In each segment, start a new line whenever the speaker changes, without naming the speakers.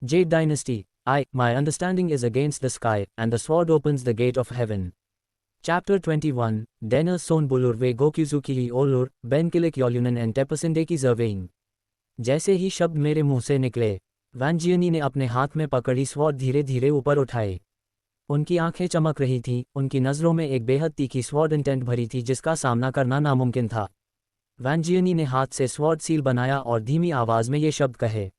Jade Dynasty. My understanding is against the sky, and the sword opens the gate of heaven. Chapter 21, Denner son bulur ve gokyuzuki olur, ben kilik yolunen en tepesindeki zervein. जैसे ही शब्द मेरे मुंह से निकले, वैंजियनी ने अपने हाथ में पकड़ी स्वॉर्ड धीरे धीरे ऊपर उठाए। उनकी आंखें चमक रही थीं, उनकी नज़रों में एक बेहद तीखी स्वॉर्ड इंटेंट भरी थी जिसका सामना करना नामुमकिन था। वैंजियनी ने हाथ से स्वॉर्ड सील बनाया और धीमी आवाज़ में ये शब्द कहे,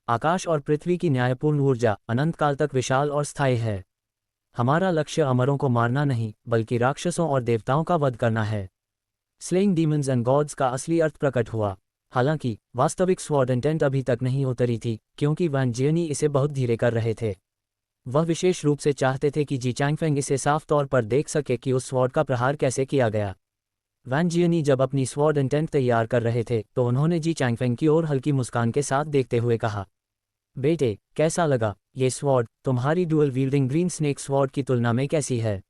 आकाश और पृथ्वी की न्यायपूर्ण ऊर्जा अनंत काल तक विशाल और स्थायी है। हमारा लक्ष्य अमरों को मारना नहीं, बल्कि राक्षसों और देवताओं का वध करना है। स्लेइंग डीमंस एंड गॉड्स का असली अर्थ प्रकट हुआ। हालांकि वास्तविक स्वॉर्ड इंटेंट अभी तक नहीं उतरी थी, क्योंकि वैंजियनी इसे बहुत धीरे कर रहे थे। वह विशेष रूप से चाहते थे कि जी चैंगफेंग इसे साफ तौर पर देख सके कि उस स्वॉर्ड का प्रहार कैसे किया गया। वैंजियनी जब अपनी स्वॉर्ड इंटेंट तैयार कर रहे थे तो उन्होंने जी चैंगफेंग की ओर हल्की मुस्कान के साथ देखते हुए कहा, बेटे, कैसा लगा ये स्वॉर्ड? तुम्हारी डुअल वील्डिंग ग्रीन स्नेक स्वॉर्ड की तुलना में कैसी है?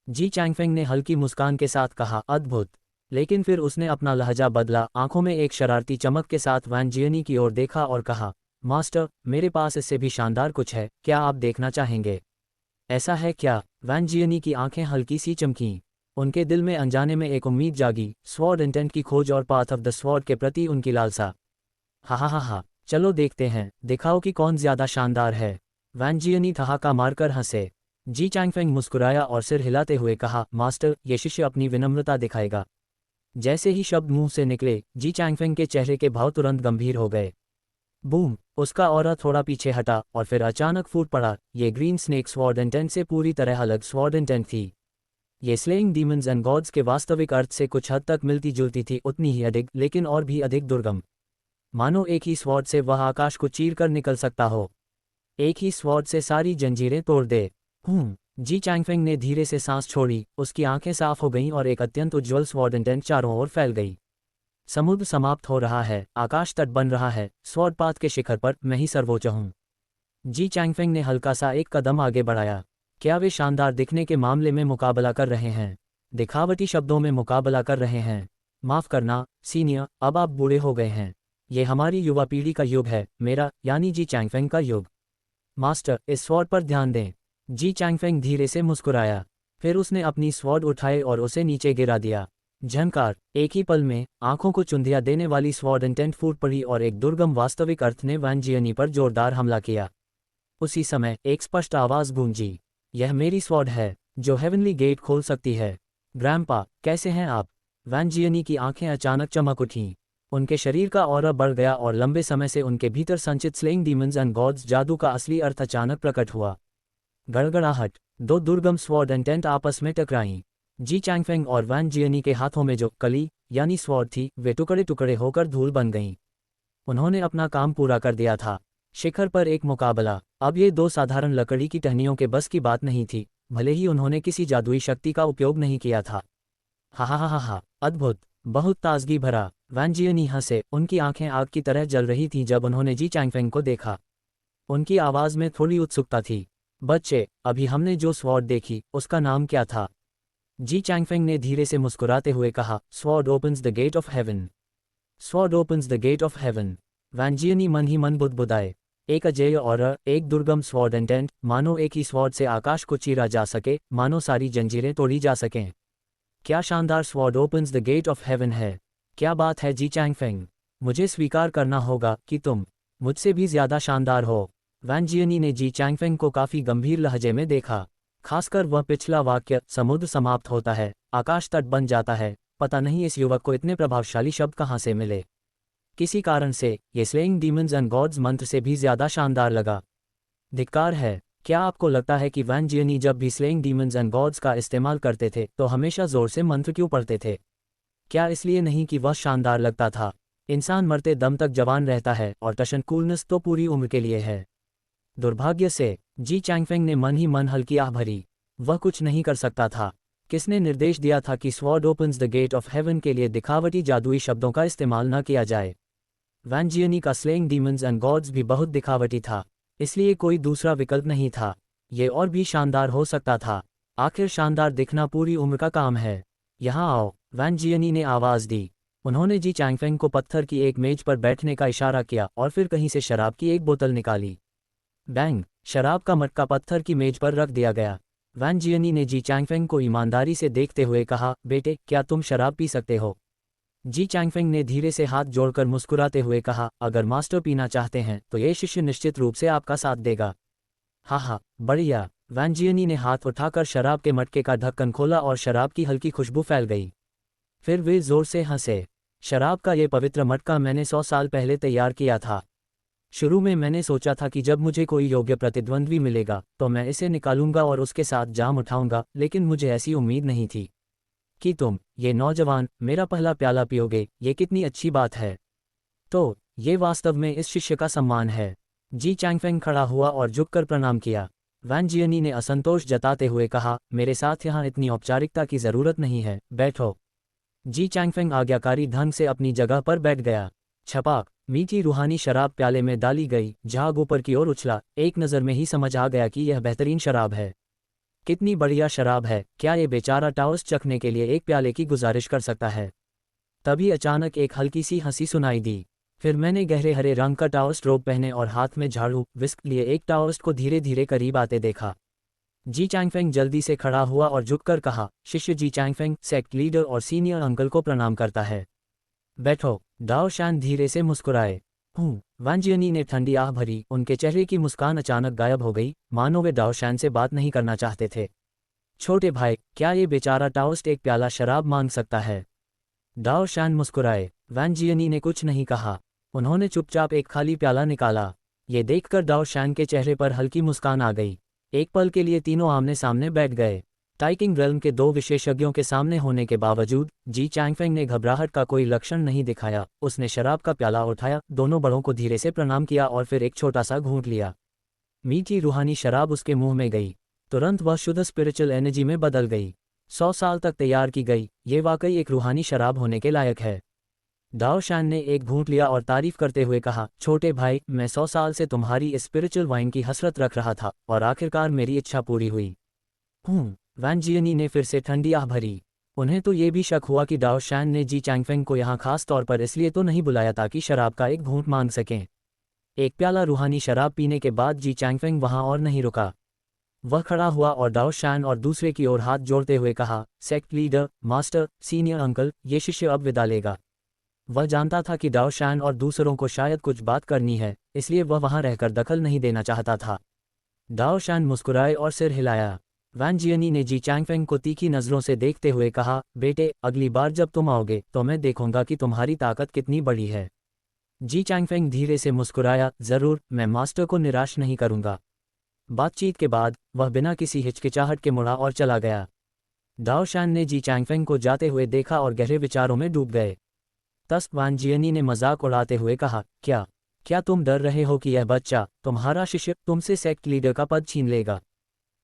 जी चैंगफेंग ने हल्की मुस्कान के साथ कहा, अद्भुत। लेकिन फिर उसने अपना लहजा बदला, आंखों में एक शरारती चमक के साथ वैंजियनी की ओर देखा और कहा, मास्टर, मेरे पास इससे भी शानदार कुछ है, क्या आप देखना चाहेंगे? ऐसा है क्या? वैंजियनी की आंखें हल्की सी चमकीं। उनके दिल में अनजाने में एक उम्मीद जागी, स्वॉर्ड इंटेंट की खोज और पाथ ऑफ द स्वॉर्ड के प्रति उनकी लालसा। हा, चलो देखते हैं, दिखाओ कि कौन ज्यादा शानदार है। वैंजियनी ठहाका मारकर हंसे। जी चैंगफेंग मुस्कुराया और सिर हिलाते हुए कहा, मास्टर, ये शिष्य अपनी विनम्रता दिखाएगा। जैसे ही शब्द मुंह से निकले, जी चैंगफेंग के चेहरे के भाव तुरंत गंभीर हो गए। बूम! उसका ऑरा थोड़ा पीछे हटा और फिर अचानक फूट पड़ा। ये ग्रीन स्नेक स्वॉर्ड इंटेंट से पूरी तरह अलग स्वॉर्ड इंटेंट थी। ये स्लेइंग डीमंस एंड गॉड्स के वास्तविक अर्थ से कुछ हद तक मिलती जुलती थी, उतनी ही अधिक, लेकिन और भी अधिक दुर्गम। मानो एक ही स्वॉर्ड से वह आकाश को चीर कर निकल सकता हो। एक ही स्वॉर्ड से सारी जंजीरें तोड़ दे। जी चैंगफेंग ने धीरे से सांस छोड़ी, उसकी आंखें साफ हो गईं और एक अत्यंत उज्ज्वल स्वॉर्ड इंटेंट चारों ओर फैल गई। समुद्र समाप्त हो रहा है, आकाश तट बन रहा है, स्वॉर्ड पाथ के शिखर पर मैं ही सर्वोच्च हूँ। जी चैंगफेंग ने हल्का सा एक कदम आगे बढ़ाया। क्या वे शानदार दिखने के मामले में मुकाबला कर रहे हैं? दिखावटी शब्दों में मुकाबला कर रहे हैं? माफ करना, सीनियर, अब आप बूढ़े हो गए हैं। ये हमारी युवा पीढ़ी का युग है, मेरा यानी जी चैंगफेंग का युग। मास्टर, इस स्वॉर्ड पर ध्यान दें। जी चैंगफेंग धीरे से मुस्कुराया। फिर उसने अपनी स्वॉर्ड उठाए और उसे नीचे गिरा दिया। झंकार! एक ही पल में आंखों को चुंधिया देने वाली स्वॉर्ड इंटेंट फूट पड़ी और एक दुर्गम वास्तविक अर्थ ने वैंजियनी पर जोरदार हमला किया। उसी समय एक स्पष्ट आवाज गूंजी, यह मेरी स्वॉर्ड है, जो हेवनली गेट खोल सकती है। ग्रैंपा, कैसे हैं आप? वैंजियनी की आंखें अचानक चमक उठीं। उनके शरीर का ऑरा बढ़ गया और लंबे समय से उनके भीतर संचित स्लेइंग डीमंस एंड गॉड्स जादू का असली अर्थ अचानक प्रकट हुआ। गड़गड़ाहट! दो दुर्गम स्वॉर्ड इंटेंट आपस में टकराईं। जी चैंगफेंग और वैंजियनी के हाथों में जो कली यानी स्वॉर्ड थी, वे टुकड़े टुकड़े होकर धूल बन गईं। उन्होंने अपना काम पूरा कर दिया था। शिखर पर एक मुकाबला। अब ये दो साधारण लकड़ी की टहनियों के बस की बात नहीं थी, भले ही उन्होंने किसी जादुई शक्ति का उपयोग नहीं किया था। हा, अद्भुत, बहुत ताजगी भरा। वैंजियनी हंसे, उनकी आंखें आग की तरह जल रही थीं जब उन्होंने जी चैंगफेंग को देखा। उनकी आवाज में थोड़ी उत्सुकता थी। बच्चे, अभी हमने जो स्वॉर्ड देखी, उसका नाम क्या था? जी चैंगफेंग ने धीरे से मुस्कुराते हुए कहा, sword opens the gate of heaven. Sword opens the gate of heaven. वैंजियनी मन ही मन बुदबुदाए। एक अजेय और एक दुर्गम स्वॉर्ड इंटेंट, मानो एक ही स्वॉर्ड से आकाश को चीरा जा सके, मानो सारी जंजीरें तोड़ी जा सकें। क्या शानदार sword opens the gate of heaven है! क्या बात है जी चैंगफेंग, मुझे स्वीकार करना होगा कि तुम मुझसे भी ज्यादा शानदार हो। वैंजियनी ने जी चैंगफेंग को काफी गंभीर लहजे में देखा, खासकर वह पिछला वाक्य, समुद्र समाप्त होता है, आकाश तट बन जाता है। पता नहीं इस युवक को इतने प्रभावशाली शब्द कहाँ से मिले। किसी कारण से ये स्लेइंग डीमंस एंड गॉड्स मंत्र से भी ज्यादा शानदार लगा। धिक्कार है! क्या आपको लगता है कि वैंजियनी जब भी स्लेइंग डीमंस एंड गॉड्स का इस्तेमाल करते थे तो हमेशा जोर से मंत्र क्यों पढ़ते थे? क्या इसलिए नहीं कि वह शानदार लगता था? इंसान मरते दम तक जवान रहता है और टशन कूलनेस तो पूरी उम्र के लिए है। दुर्भाग्य से, जी चैंगफेंग ने मन ही मन हल्की आह भरी। वह कुछ नहीं कर सकता था। किसने निर्देश दिया था कि sword opens the gate of heaven के लिए दिखावटी जादुई शब्दों का इस्तेमाल न किया जाए? वैंजियनी का स्लेइंग डीमंस एंड गॉड्स भी बहुत दिखावटी था, इसलिए कोई दूसरा विकल्प नहीं था। ये और भी शानदार हो सकता था। आखिर शानदार दिखना पूरी उम्र का काम है। यहाँ आओ, वैंजियनी ने आवाज दी। उन्होंने जी चैंगफेंग को पत्थर की एक मेज पर बैठने का इशारा किया और फिर कहीं से शराब की एक बोतल निकाली। बैंग, शराब का मटका पत्थर की मेज पर रख दिया गया। वैन जियनी ने जी चैंगफेंग को ईमानदारी से देखते हुए कहा, बेटे, क्या तुम शराब पी सकते हो? जी चैंगफेंग ने धीरे से हाथ जोड़कर मुस्कुराते हुए कहा, अगर मास्टर पीना चाहते हैं तो ये शिष्य निश्चित रूप से आपका साथ देगा। हाँ हाँ, बढ़िया। वैन जियनी ने हाथ उठाकर शराब के मटके का ढक्कन खोला और शराब की हल्की खुशबू फैल गई। फिर वे जोर से हंसे। शराब का ये पवित्र मटका मैंने 100 साल पहले तैयार किया था। शुरू में मैंने सोचा था कि जब मुझे कोई योग्य प्रतिद्वंद्वी मिलेगा तो मैं इसे निकालूंगा और उसके साथ जाम उठाऊंगा, लेकिन मुझे ऐसी उम्मीद नहीं थी कि तुम, ये नौजवान, मेरा पहला प्याला पियोगे। ये कितनी अच्छी बात है। तो ये वास्तव में इस शिष्य का सम्मान है। जी चैंगफेंग खड़ा हुआ और झुककर प्रणाम किया। वैन जियनी ने असंतोष जताते हुए कहा, मेरे साथ यहाँ इतनी औपचारिकता की जरूरत नहीं है, बैठो। जी चैंगफेंग आज्ञाकारी ढंग से अपनी जगह पर बैठ गया। छपाक, मीठी रूहानी शराब प्याले में डाली गई, झाग ऊपर की ओर उछला। एक नज़र में ही समझ आ गया कि यह बेहतरीन शराब है। कितनी बढ़िया शराब है, क्या ये बेचारा टाओस चखने के लिए एक प्याले की गुजारिश कर सकता है? तभी अचानक एक हल्की सी हंसी सुनाई दी। फिर मैंने गहरे हरे रंग का टाओस्ट रोब पहने और हाथ में झाड़ू विस्क लिए एक टाओस्ट को धीरे धीरे करीब आते देखा। जी चैंगफेंग जल्दी से खड़ा हुआ और झुककर कहा, शिष्य जी चैंगफेंग सेक्ट लीडर और सीनियर अंकल को प्रणाम करता है। बैठो। दाओ शान धीरे से मुस्कुराए। वैन जियनी ने ठंडी आह भरी, उनके चेहरे की मुस्कान अचानक गायब हो गई, मानो वे दाओ शान से बात नहीं करना चाहते थे। छोटे भाई, क्या ये बेचारा टाओस्ट एक प्याला शराब मांग सकता है? दाओ शान मुस्कुराए। वैन जियनी ने कुछ नहीं कहा। उन्होंने चुपचाप एक खाली प्याला निकाला। ये देखकर दाओ शान के चेहरे पर हल्की मुस्कान आ गई। एक पल के लिए तीनों आमने सामने बैठ गए। टाइकिंग रेल्म के दो विशेषज्ञों के सामने होने के बावजूद जी चैंगफेंग ने घबराहट का कोई लक्षण नहीं दिखाया। उसने शराब का प्याला उठाया, दोनों बड़ों को धीरे से प्रणाम किया और फिर एक छोटा सा घूंट लिया। मीठी रूहानी शराब उसके मुंह में गई। तुरंत वह शुद्ध स्पिरिचुअल एनर्जी में बदल गई। 100 साल तक तैयार की गई, ये वाकई एक रूहानी शराब होने के लायक है। दाओ शान ने एक घूंट लिया और तारीफ करते हुए कहा, छोटे भाई, मैं 100 साल से तुम्हारी इस स्पिरिचुअल वाइन की हसरत रख रहा था और आखिरकार मेरी इच्छा पूरी हुई। वैन जियनी ने फिर से ठंडी आह भरी। उन्हें तो ये भी शक हुआ कि दाओ शान ने जी चैंगफेंग को यहाँ खास तौर पर इसलिए तो नहीं बुलाया ताकि शराब का एक घूंट मांग सकें। एक प्याला रूहानी शराब पीने के बाद जी चैंगफेंग वहाँ और नहीं रुका। वह खड़ा हुआ और दाओ शान और दूसरे की ओर हाथ जोड़ते हुए कहा, sect leader, master, senior uncle, ये शिष्य अब विदा लेगा। वह जानता था कि दाओ शान और दूसरों को शायद कुछ बात करनी है, इसलिए वह वहां रहकर दखल नहीं देना चाहता था। दाओ शान मुस्कुराए और सिर हिलाया। वैन जियनी ने जी चैंगफेंग को तीखी नज़रों से देखते हुए कहा, बेटे, अगली बार जब तुम आओगे तो मैं देखूंगा कि तुम्हारी ताकत कितनी बड़ी है। जी चैंगफेंग धीरे से मुस्कुराया, जरूर, मैं मास्टर को निराश नहीं करूंगा। बातचीत के बाद वह बिना किसी हिचकिचाहट के मुड़ा और चला गया। दाओ शान ने जी चैंगफेंग को जाते हुए देखा और गहरे विचारों में डूब गए। तब वैन जियनी ने मजाक उड़ाते हुए कहा, क्या क्या तुम डर रहे हो कि यह बच्चा, तुम्हारा शिष्य, तुमसे सेक्ट लीडर का पद छीन लेगा?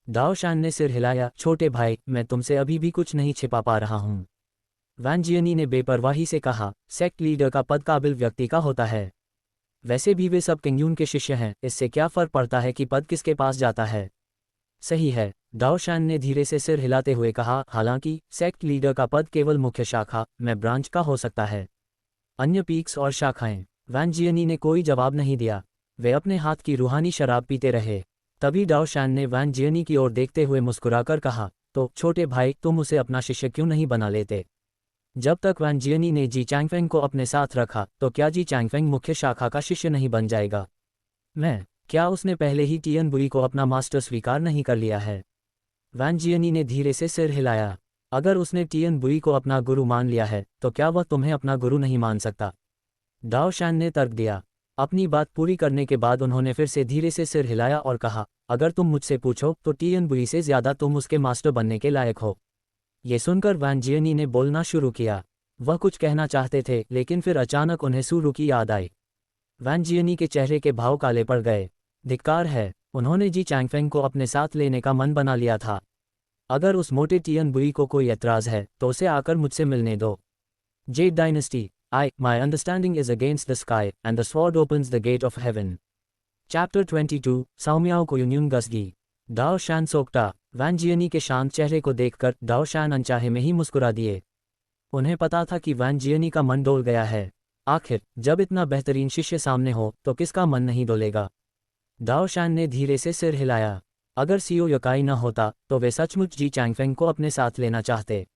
दाओ शान ने सिर हिलाया, छोटे भाई, मैं तुमसे अभी भी कुछ नहीं छिपा पा रहा हूं। वैन जियनी ने बेपरवाही से कहा, सेक्ट लीडर का पद काबिल व्यक्ति का होता है। वैसे भी वे सब किंगयून के शिष्य हैं, इससे क्या फर्क पड़ता है कि पद किसके पास जाता है? सही है, दाओ शान ने धीरे से सिर हिलाते हुए कहा, हालांकि सेक्ट लीडर का पद केवल मुख्य शाखा में ब्रांच का हो सकता है। अन्य पीक्स और शाखाएं। वैन जियनी ने कोई जवाब नहीं दिया। वे अपने हाथ की रूहानी शराब पीते रहे। तभी दाओ शान ने वैन जियनी की ओर देखते हुए मुस्कुराकर कहा, तो छोटे भाई, तुम उसे अपना शिष्य क्यों नहीं बना लेते? जब तक वैन जियनी ने जी चैंगफेंग को अपने साथ रखा तो क्या जी चैंगफेंग मुख्य शाखा का शिष्य नहीं बन जाएगा? क्या उसने पहले ही टियन बुई को अपना मास्टर स्वीकार नहीं कर लिया है? वैन जियनी ने धीरे से सिर हिलाया। अगर उसने टियन बुई को अपना गुरु मान लिया है तो क्या वह तुम्हें अपना गुरु नहीं मान सकता? दाओ शान ने तर्क दिया। अपनी बात पूरी करने के बाद उन्होंने फिर से धीरे से सिर हिलाया और कहा, अगर तुम मुझसे पूछो तो टियन बुई से ज्यादा तुम उसके मास्टर बनने के लायक हो। ये सुनकर वैन जियनी ने बोलना शुरू किया। वह कुछ कहना चाहते थे, लेकिन फिर अचानक उन्हें सुरु की याद आई। वैन जियनी के चेहरे के भाव काले पड़ गए। धिक्कार है, उन्होंने जी चैंगफेंग को अपने साथ लेने का मन बना लिया था। अगर उस मोटे टियन बुई को कोई एतराज़ है तो उसे आकर मुझसे मिलने दो। Z dynasty, my understanding is against the sky, and the sword opens the gate of heaven. Chapter 22, साओमियाओ को यूनियन गसगी। दाओ शान सोकटा। वैन जियनी के शांत चेहरे को देखकर दाओ शान अनचाहे में ही मुस्कुरा दिए। उन्हें पता था कि वैन जियनी का मन डोल गया है। आखिर जब इतना बेहतरीन शिष्य सामने हो तो किसका मन नहीं डोलेगा? दाओ शान ने धीरे से सिर हिलाया। अगर सीओ यकाई न होता तो वे सचमुच जी चैंगफेंग को अपने साथ लेना चाहते।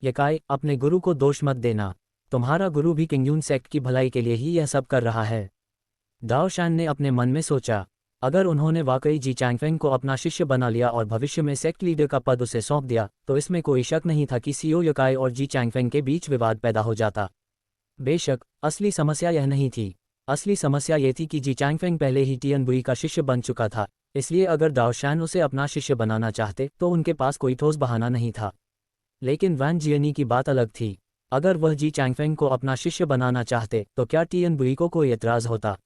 यकाई, अपने गुरु को दोष मत देना। तुम्हारा गुरु भी किंगयून सेक्ट की भलाई के लिए ही यह सब कर रहा है। दाओ शान ने अपने मन में सोचा, अगर उन्होंने वाकई जी चैंगफेंग को अपना शिष्य बना लिया और भविष्य में सेक्ट लीडर का पद उसे सौंप दिया तो इसमें कोई शक नहीं था कि सीओ यकाई और जी चैंगफेंग के बीच विवाद पैदा हो जाता। बेशक असली समस्या यह नहीं थी। असली समस्या ये थी कि जी चैंगफेंग पहले ही टियन बुई का शिष्य बन चुका था, इसलिए अगर दाओ शान उसे अपना शिष्य बनाना चाहते तो उनके पास कोई ठोस बहाना नहीं था। लेकिन वैन जियनी की बात अलग थी। अगर वह जी चैंगफेंग को अपना शिष्य बनाना चाहते तो क्या टियन बुई को कोई एतराज़ होता?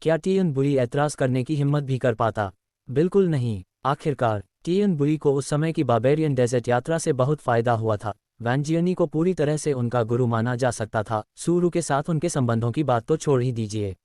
क्या टियन बुई एतराज़ करने की हिम्मत भी कर पाता? बिल्कुल नहीं। आखिरकार टियन बुई को उस समय की बार्बेरियन डेजर्ट यात्रा से बहुत फ़ायदा हुआ था। वैन जियनी को पूरी तरह से उनका गुरु माना जा सकता था। सूरू के साथ उनके संबंधों की बात तो छोड़ ही दीजिए।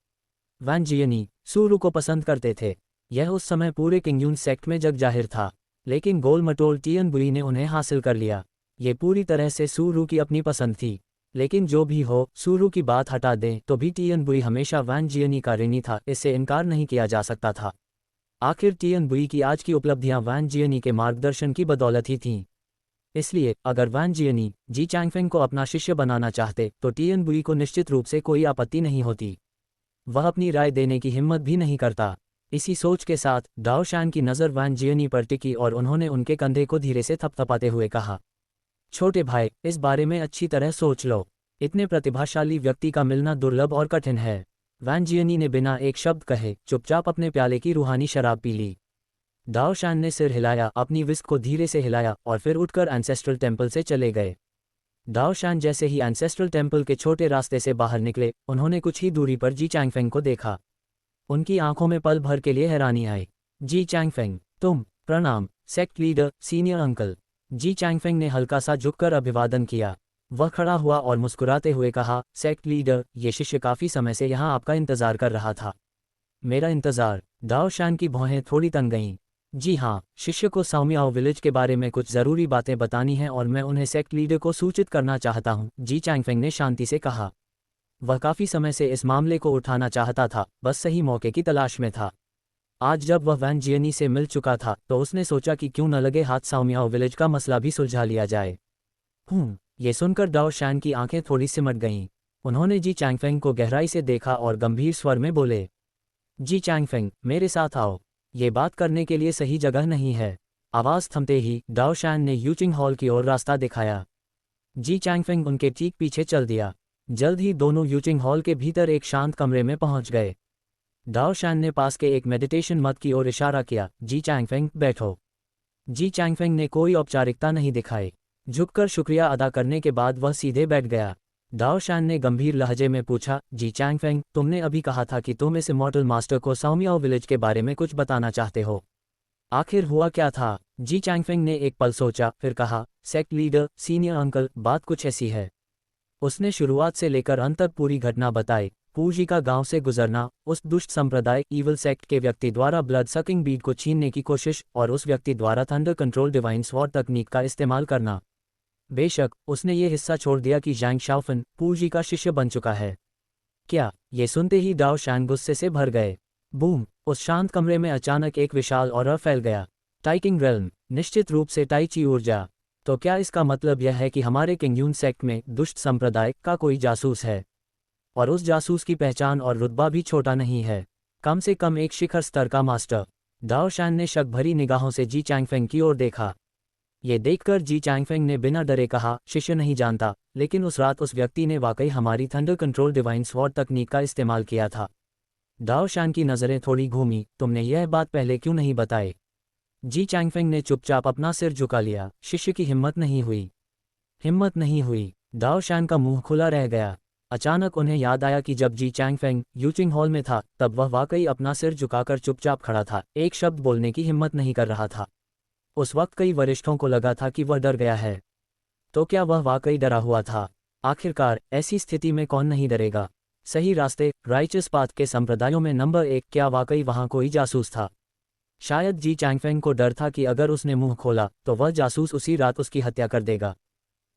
वैन जियनी सूरू को पसंद करते थे, यह उस समय पूरे किंगयून सेक्ट में जग जाहिर था। लेकिन गोल मटोल टियन बुई ने उन्हें हासिल कर लिया। ये पूरी तरह से सूरू की अपनी पसंद थी। लेकिन जो भी हो, सूरू की बात हटा दें तो भी टियन बुई हमेशा वैन जियनी का ऋणी था, इससे इनकार नहीं किया जा सकता था। आखिर टियन बुई की आज की उपलब्धियां वैन जियनी के मार्गदर्शन की बदौलत ही थीं। इसलिए अगर वैन जियनी जी चैंगफेंग को अपना शिष्य बनाना चाहते तो टियन बुई को निश्चित रूप से कोई आपत्ति नहीं होती। वह अपनी राय देने की हिम्मत भी नहीं करता। इसी सोच के साथ दाओ शान की नज़र वैन जियनी पर टिकी और उन्होंने उनके कंधे को धीरे से थपथपाते हुए कहा, छोटे भाई, इस बारे में अच्छी तरह सोच लो। इतने प्रतिभाशाली व्यक्ति का मिलना दुर्लभ और कठिन है। वैन जियनी ने बिना एक शब्द कहे चुपचाप अपने प्याले की रूहानी शराब पी ली। दाओ शान ने सिर हिलाया, अपनी विस्क को धीरे से हिलाया और फिर उठकर एंसेस्ट्रल टेम्पल से चले गए। दाओ शान जैसे ही एंसेस्ट्रल टेम्पल के छोटे रास्ते से बाहर निकले, उन्होंने कुछ ही दूरी पर जी चैंगफेंग को देखा। उनकी आंखों में पल भर के लिए हैरानी आई। जी चैंगफेंग, तुम? प्रणाम सेक्ट लीडर, सीनियर अंकल। जी चैंगफेंग ने हल्का सा झुककर अभिवादन किया। वह खड़ा हुआ और मुस्कुराते हुए कहा, सेक्ट लीडर, ये शिष्य काफ़ी समय से यहाँ आपका इंतज़ार कर रहा था। मेरा इंतज़ार? दाओ शान की भौहें थोड़ी तन गईं। जी हाँ, शिष्य को साओमियाओ विलेज के बारे में कुछ ज़रूरी बातें बतानी हैं और मैं उन्हें सेक्ट लीडर को सूचित करना चाहता हूँ, जी चैंगफेंग ने शांति से कहा। वह काफ़ी समय से इस मामले को उठाना चाहता था, बस सही मौके की तलाश में था। आज जब वह वैन जियनी से मिल चुका था तो उसने सोचा कि क्यों न लगे हाथ साओमियाओ विलेज का मसला भी सुलझा लिया जाए। ये सुनकर दाओ शान की आंखें थोड़ी सिमट गईं। उन्होंने जी चैंगफेंग को गहराई से देखा और गंभीर स्वर में बोले, जी चैंगफेंग, मेरे साथ आओ। ये बात करने के लिए सही जगह नहीं है। आवाज़ थमते ही दाओ शान ने यूचिंग हॉल की ओर रास्ता दिखाया। जी चैंगफेंग उनके ठीक पीछे चल दिया। जल्द ही दोनों यूचिंग हॉल के भीतर एक शांत कमरे में पहुंच गए। दाओ शान ने पास के एक मेडिटेशन मत की ओर इशारा किया, जी चैंगफेंग, बैठो। जी चैंगफेंग ने कोई औपचारिकता नहीं दिखाई। झुककर शुक्रिया अदा करने के बाद वह सीधे बैठ गया। दाओ शान ने गंभीर लहजे में पूछा, जी चैंगफेंग, तुमने अभी कहा था कि तुम इस इमॉर्टल मास्टर को साओमियाओ विलेज के बारे में कुछ बताना चाहते हो। आखिर हुआ क्या था? जी चैंगफेंग ने एक पल सोचा, फिर कहा, सेक्ट लीडर, सीनियर अंकल, बात कुछ ऐसी है। उसने शुरुआत से लेकर अंत तक पूरी घटना बताई। पूजी का गांव से गुजरना, उस दुष्ट संप्रदाय ईवल सेक्ट के व्यक्ति द्वारा ब्लड सकिंग बीड को छीनने की कोशिश और उस व्यक्ति द्वारा थंडर कंट्रोल डिवाइन स्वॉर्ड तकनीक का इस्तेमाल करना। बेशक उसने ये हिस्सा छोड़ दिया कि ज़ैंग शाओफन पूजी का शिष्य बन चुका है। क्या? ये सुनते ही दाओ शान गुस्से से भर गए। बूम! उस शांत कमरे में अचानक एक विशाल ऑरा फैल गया। टाइकिंग रेल्म, निश्चित रूप से टाइची ऊर्जा। तो क्या इसका मतलब यह है कि हमारे किंगयून सेक्ट में दुष्ट संप्रदाय का कोई जासूस है? और उस जासूस की पहचान और रुतबा भी छोटा नहीं है, कम से कम एक शिखर स्तर का मास्टर। दाओ शान ने शक भरी निगाहों से जी चैंगफेंग की ओर देखा। ये देखकर जी चैंगफेंग ने बिना डरे कहा, शिष्य नहीं जानता, लेकिन उस रात उस व्यक्ति ने वाकई हमारी थंडर कंट्रोल डिवाइन स्वॉर्ड तकनीक का इस्तेमाल किया था। दाओ शान की नज़रें थोड़ी घूमी, तुमने यह बात पहले क्यों नहीं बताई? जी चैंगफेंग ने चुपचाप अपना सिर झुका लिया। शिष्य की हिम्मत नहीं हुई। हिम्मत नहीं हुई। दाओ शान का मुंह खुला रह गया। अचानक उन्हें याद आया कि जब जी चैंगफेंग यूचिंग हॉल में था तब वह वाकई अपना सिर झुकाकर चुपचाप खड़ा था, एक शब्द बोलने की हिम्मत नहीं कर रहा था। उस वक्त कई वरिष्ठों को लगा था कि वह डर गया है। तो क्या वह वाकई डरा हुआ था? आखिरकार ऐसी स्थिति में कौन नहीं डरेगा? सही रास्ते, राइचस पाथ के संप्रदायों में नंबर 1, क्या वाकई वहां कोई जासूस था? शायद जी चैंगफेंग को डर था कि अगर उसने मुंह खोला तो वह जासूस उसी रात उसकी हत्या कर देगा।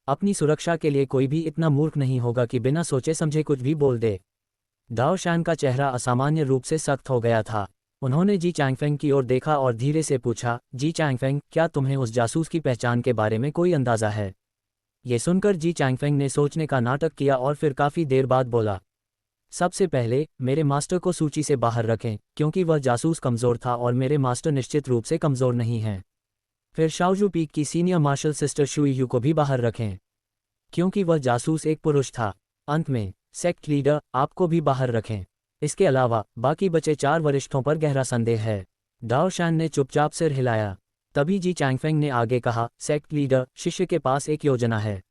अपनी सुरक्षा के लिए कोई भी इतना मूर्ख नहीं होगा कि बिना सोचे समझे कुछ भी बोल दे। दाओ शान का चेहरा असामान्य रूप से सख्त हो गया था। उन्होंने जी चैंगफेंग की ओर देखा और धीरे से पूछा, जी चैंगफेंग, क्या तुम्हें उस जासूस की पहचान के बारे में कोई अंदाज़ा है? ये सुनकर जी चैंगफेंग ने सोचने का नाटक किया और फिर काफ़ी देर बाद बोला, सबसे पहले मेरे मास्टर को सूची से बाहर रखें, क्योंकि वह जासूस कमज़ोर था और मेरे मास्टर निश्चित रूप से कमज़ोर नहीं हैं। फिर शाओजू पीक की senior martial sister Shui Yu को भी बाहर रखें, क्योंकि वह जासूस एक पुरुष था। अंत में सेक्ट लीडर आपको भी बाहर रखें। इसके अलावा बाकी बचे 4 वरिष्ठों पर गहरा संदेह है। डाओ शैन ने चुपचाप सिर हिलाया। तभी जी चैंगफेंग ने आगे कहा, सेक्ट लीडर, शिष्य के पास एक योजना है।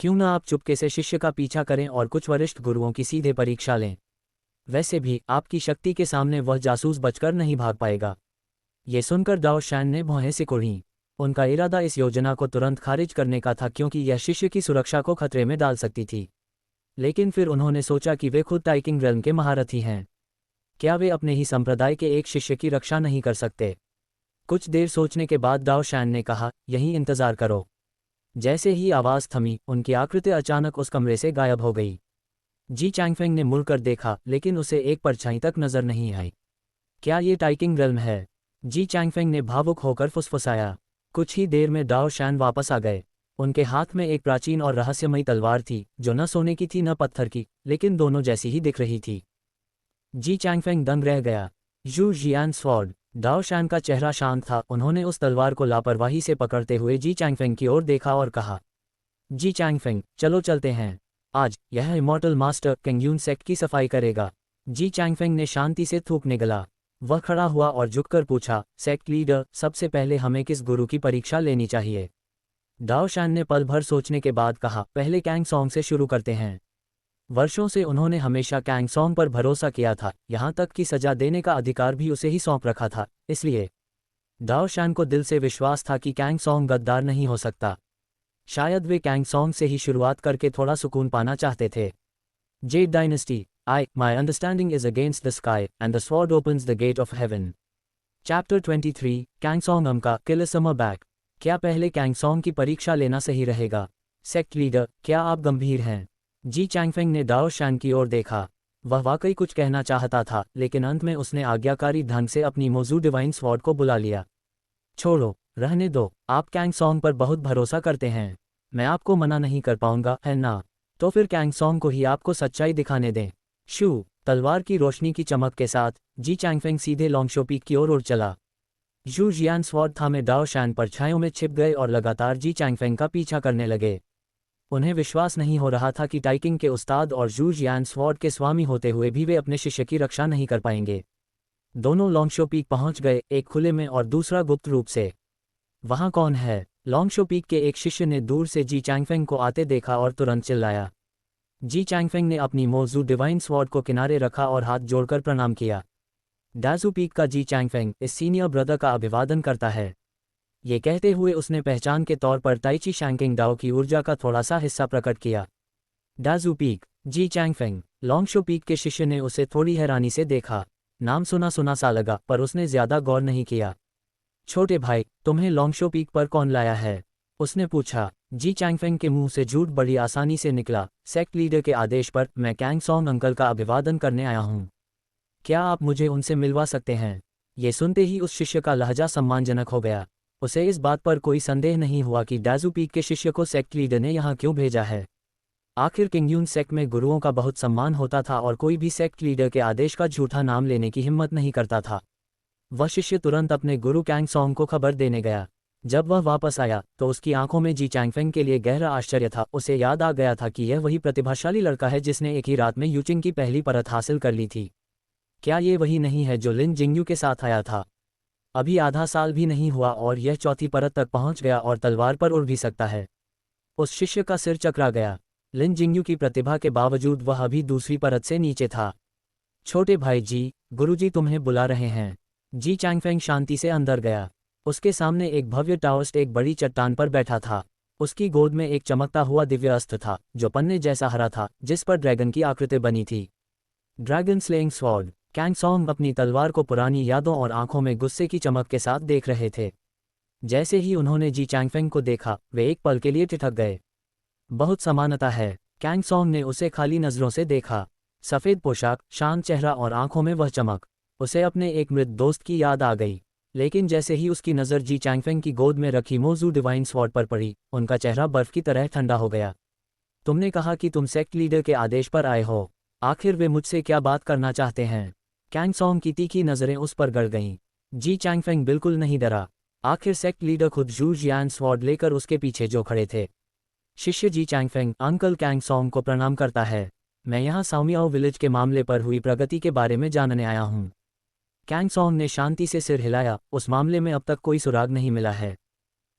क्यों ना आप चुपके से शिष्य का पीछा करें और कुछ वरिष्ठ गुरुओं की सीधे परीक्षा लें। वैसे भी आपकी शक्ति के सामने वह जासूस बचकर नहीं भाग पाएगा। ये सुनकर डाओ शैन ने भौहें सिकुड़ी। उनका इरादा इस योजना को तुरंत खारिज करने का था, क्योंकि यह शिष्य की सुरक्षा को खतरे में डाल सकती थी। लेकिन फिर उन्होंने सोचा कि वे खुद टाइकिंग रेल्म के महारथी हैं। क्या वे अपने ही संप्रदाय के एक शिष्य की रक्षा नहीं कर सकते? कुछ देर सोचने के बाद डाओ शैन ने कहा, यहीं इंतजार करो। जैसे ही आवाज़ थमी, उनकी आकृति अचानक उस कमरे से गायब हो गई। जी चैंगफेंग ने मुड़कर देखा, लेकिन उसे एक परछाई तक नजर नहीं आई। क्या ये टाइकिंग रेल्म है? जी चैंगफेंग ने भावुक होकर फुसफुसाया। कुछ ही देर में डाओ शैन वापस आ गए। उनके हाथ में एक प्राचीन और रहस्यमयी तलवार थी, जो न सोने की थी न पत्थर की, लेकिन दोनों जैसी ही दिख रही थी। जी चैंगफेंग दंग रह गया। Yu Jian sword. Dao Shan का चेहरा शांत था। उन्होंने उस तलवार को लापरवाही से पकड़ते हुए जी चैंगफेंग की ओर देखा और कहा, जी चैंगफेंग, चलो चलते हैं। आज यह इमॉर्टल मास्टर केंगयून सेक्ट की सफाई करेगा। जी चैंगफेंग ने शांति से थूकने गला। वह खड़ा हुआ और झुककर पूछा, सेक्ट लीडर, सबसे पहले हमें किस गुरु की परीक्षा लेनी चाहिए? डाओ शैन ने पल भर सोचने के बाद कहा, पहले कैंग सॉन्ग से शुरू करते हैं। वर्षों से उन्होंने हमेशा कैंग सॉन्ग पर भरोसा किया था, यहाँ तक कि सजा देने का अधिकार भी उसे ही सौंप रखा था। इसलिए डाओ शैन को दिल से विश्वास था कि कैंग सॉन्ग गद्दार नहीं हो सकता। शायद वे कैंग सॉन्ग से ही शुरुआत करके थोड़ा सुकून पाना चाहते थे। Jade dynasty, my understanding is against the sky and the sword opens the gate of heaven. Chapter 23, Cang Song अमका किल समर बैक। क्या पहले कैंग सॉन्ग की परीक्षा लेना सही रहेगा? सेक्ट लीडर, क्या आप गंभीर हैं? जी चैंगफेंग ने डाओ शैन की ओर देखा। वह वाकई कुछ कहना चाहता था, लेकिन अंत में उसने आज्ञाकारी ढंग से अपनी मौजूद डिवाइन स्वॉर्ड को बुला लिया। छोड़ो, रहने दो, आप कैंग सॉन्ग पर बहुत भरोसा करते हैं। मैं आपको मना नहीं कर पाऊंगा, है ना? तो फिर कैंग सॉन्ग को ही आपको सच्चाई दिखाने दें। शू, तलवार की रोशनी की चमक के साथ जी चैंगफेंग सीधे लोंगशो पीक की ओर उड़ चला। यू जियान स्वॉर्ड थामे डाओ शैन परछाइयों में छिप गए और लगातार जी चैंगफेंग का पीछा करने लगे। उन्हें विश्वास नहीं हो रहा था कि टाइकिंग के उस्ताद और जू जियान स्वॉर्ड के स्वामी होते हुए भी वे अपने शिष्य की रक्षा नहीं कर पाएंगे। दोनों लोंगशो पीक पहुंच गए, एक खुले में और दूसरा गुप्त रूप से। वहां कौन है? लोंगशो पीक के एक शिष्य ने दूर से जी चैंगफेंग को आते देखा और तुरंत चिल्लाया। जी चैंगफेंग ने अपनी मौजूद डिवाइन स्वॉर्ड को किनारे रखा और हाथ जोड़कर प्रणाम किया। डाजू पीक का जी चैंगफेंग इस सीनियर ब्रदर का अभिवादन करता है। ये कहते हुए उसने पहचान के तौर पर ताइची शैंकिंग डाओ की ऊर्जा का थोड़ा सा हिस्सा प्रकट किया। डाजू पीक, जी चैंगफेंग। लोंगशो पीक के शिष्य ने उसे थोड़ी हैरानी से देखा। नाम सुना सुना सा लगा, पर उसने ज्यादा गौर नहीं किया। छोटे भाई, तुम्हें लोंगशो पीक पर कौन लाया है? उसने पूछा। जी चैंगफेंग के मुंह से झूठ बड़ी आसानी से निकला, सेक्ट लीडर के आदेश पर मैं कैंग सॉन्ग अंकल का अभिवादन करने आया हूँ। क्या आप मुझे उनसे मिलवा सकते हैं? ये सुनते ही उस शिष्य का लहजा सम्मानजनक हो गया। उसे इस बात पर कोई संदेह नहीं हुआ कि डाजू पीक के शिष्य को सेक्ट लीडर ने यहाँ क्यों भेजा है। आखिर किंगयून सेक्ट में गुरुओं का बहुत सम्मान होता था और कोई भी सेक्ट लीडर के आदेश का झूठा नाम लेने की हिम्मत नहीं करता था। वह शिष्य तुरंत अपने गुरु कैंग सॉन्ग को खबर देने गया। जब वह वापस आया तो उसकी आंखों में जी चैंगफेंग के लिए गहरा आश्चर्य था। उसे याद आ गया था कि यह वही प्रतिभाशाली लड़का है जिसने एक ही रात में यूचिंग की पहली परत हासिल कर ली थी। क्या ये वही नहीं है जो लिन जिंगयू के साथ आया था? अभी आधा साल भी नहीं हुआ और यह चौथी परत तक पहुंच गया और तलवार पर उड़ भी सकता है। उस शिष्य का सिर चकरा गया। लिन जिंगयू की प्रतिभा के बावजूद वह अभी दूसरी परत से नीचे था। छोटे भाई जी, गुरुजी तुम्हें बुला रहे हैं। जी चैंगफेंग शांति से अंदर गया। उसके सामने एक भव्य टाओस्ट एक बड़ी चट्टान पर बैठा था। उसकी गोद में एक चमकता हुआ दिव्य अस्त्र था, जो पन्ने जैसा हरा था, जिस पर ड्रैगन की आकृति बनी थी। Dragon slaying sword. Kang song अपनी तलवार को पुरानी यादों और आंखों में गुस्से की चमक के साथ देख रहे थे। जैसे ही उन्होंने जी चैंगफेंग को देखा, वे एक पल के लिए ठिठक गए। बहुत समानता है। कैंग सॉन्ग ने उसे खाली नजरों से देखा। सफ़ेद पोशाक, शांत चेहरा और आंखों में वह चमक। उसे अपने एक मृत दोस्त की याद आ गई। लेकिन जैसे ही उसकी नज़र जी चैंगफेंग की गोद में रखी मोजू डिवाइन स्वॉर्ड पर पड़ी, उनका चेहरा बर्फ की तरह ठंडा हो गया। तुमने कहा कि तुम सेक्ट लीडर के आदेश पर आए हो। आखिर वे मुझसे क्या बात करना चाहते हैं? कैंग सॉन्ग की तीखी नज़रें उस पर गड़ गईं। जी चैंगफेंग बिल्कुल नहीं डरा। आखिर सेक्ट लीडर खुद जू जियान स्वॉर्ड लेकर उसके पीछे जो खड़े थे। शिष्य जी चैंगफेंग, अंकल कैंग सॉन्ग को प्रणाम करता है। मैं यहाँ साओमियाओ विलेज के मामले पर हुई प्रगति के बारे में जानने आया हूँ। कैंग सॉन्ग ने शांति से सिर हिलाया। उस मामले में अब तक कोई सुराग नहीं मिला है।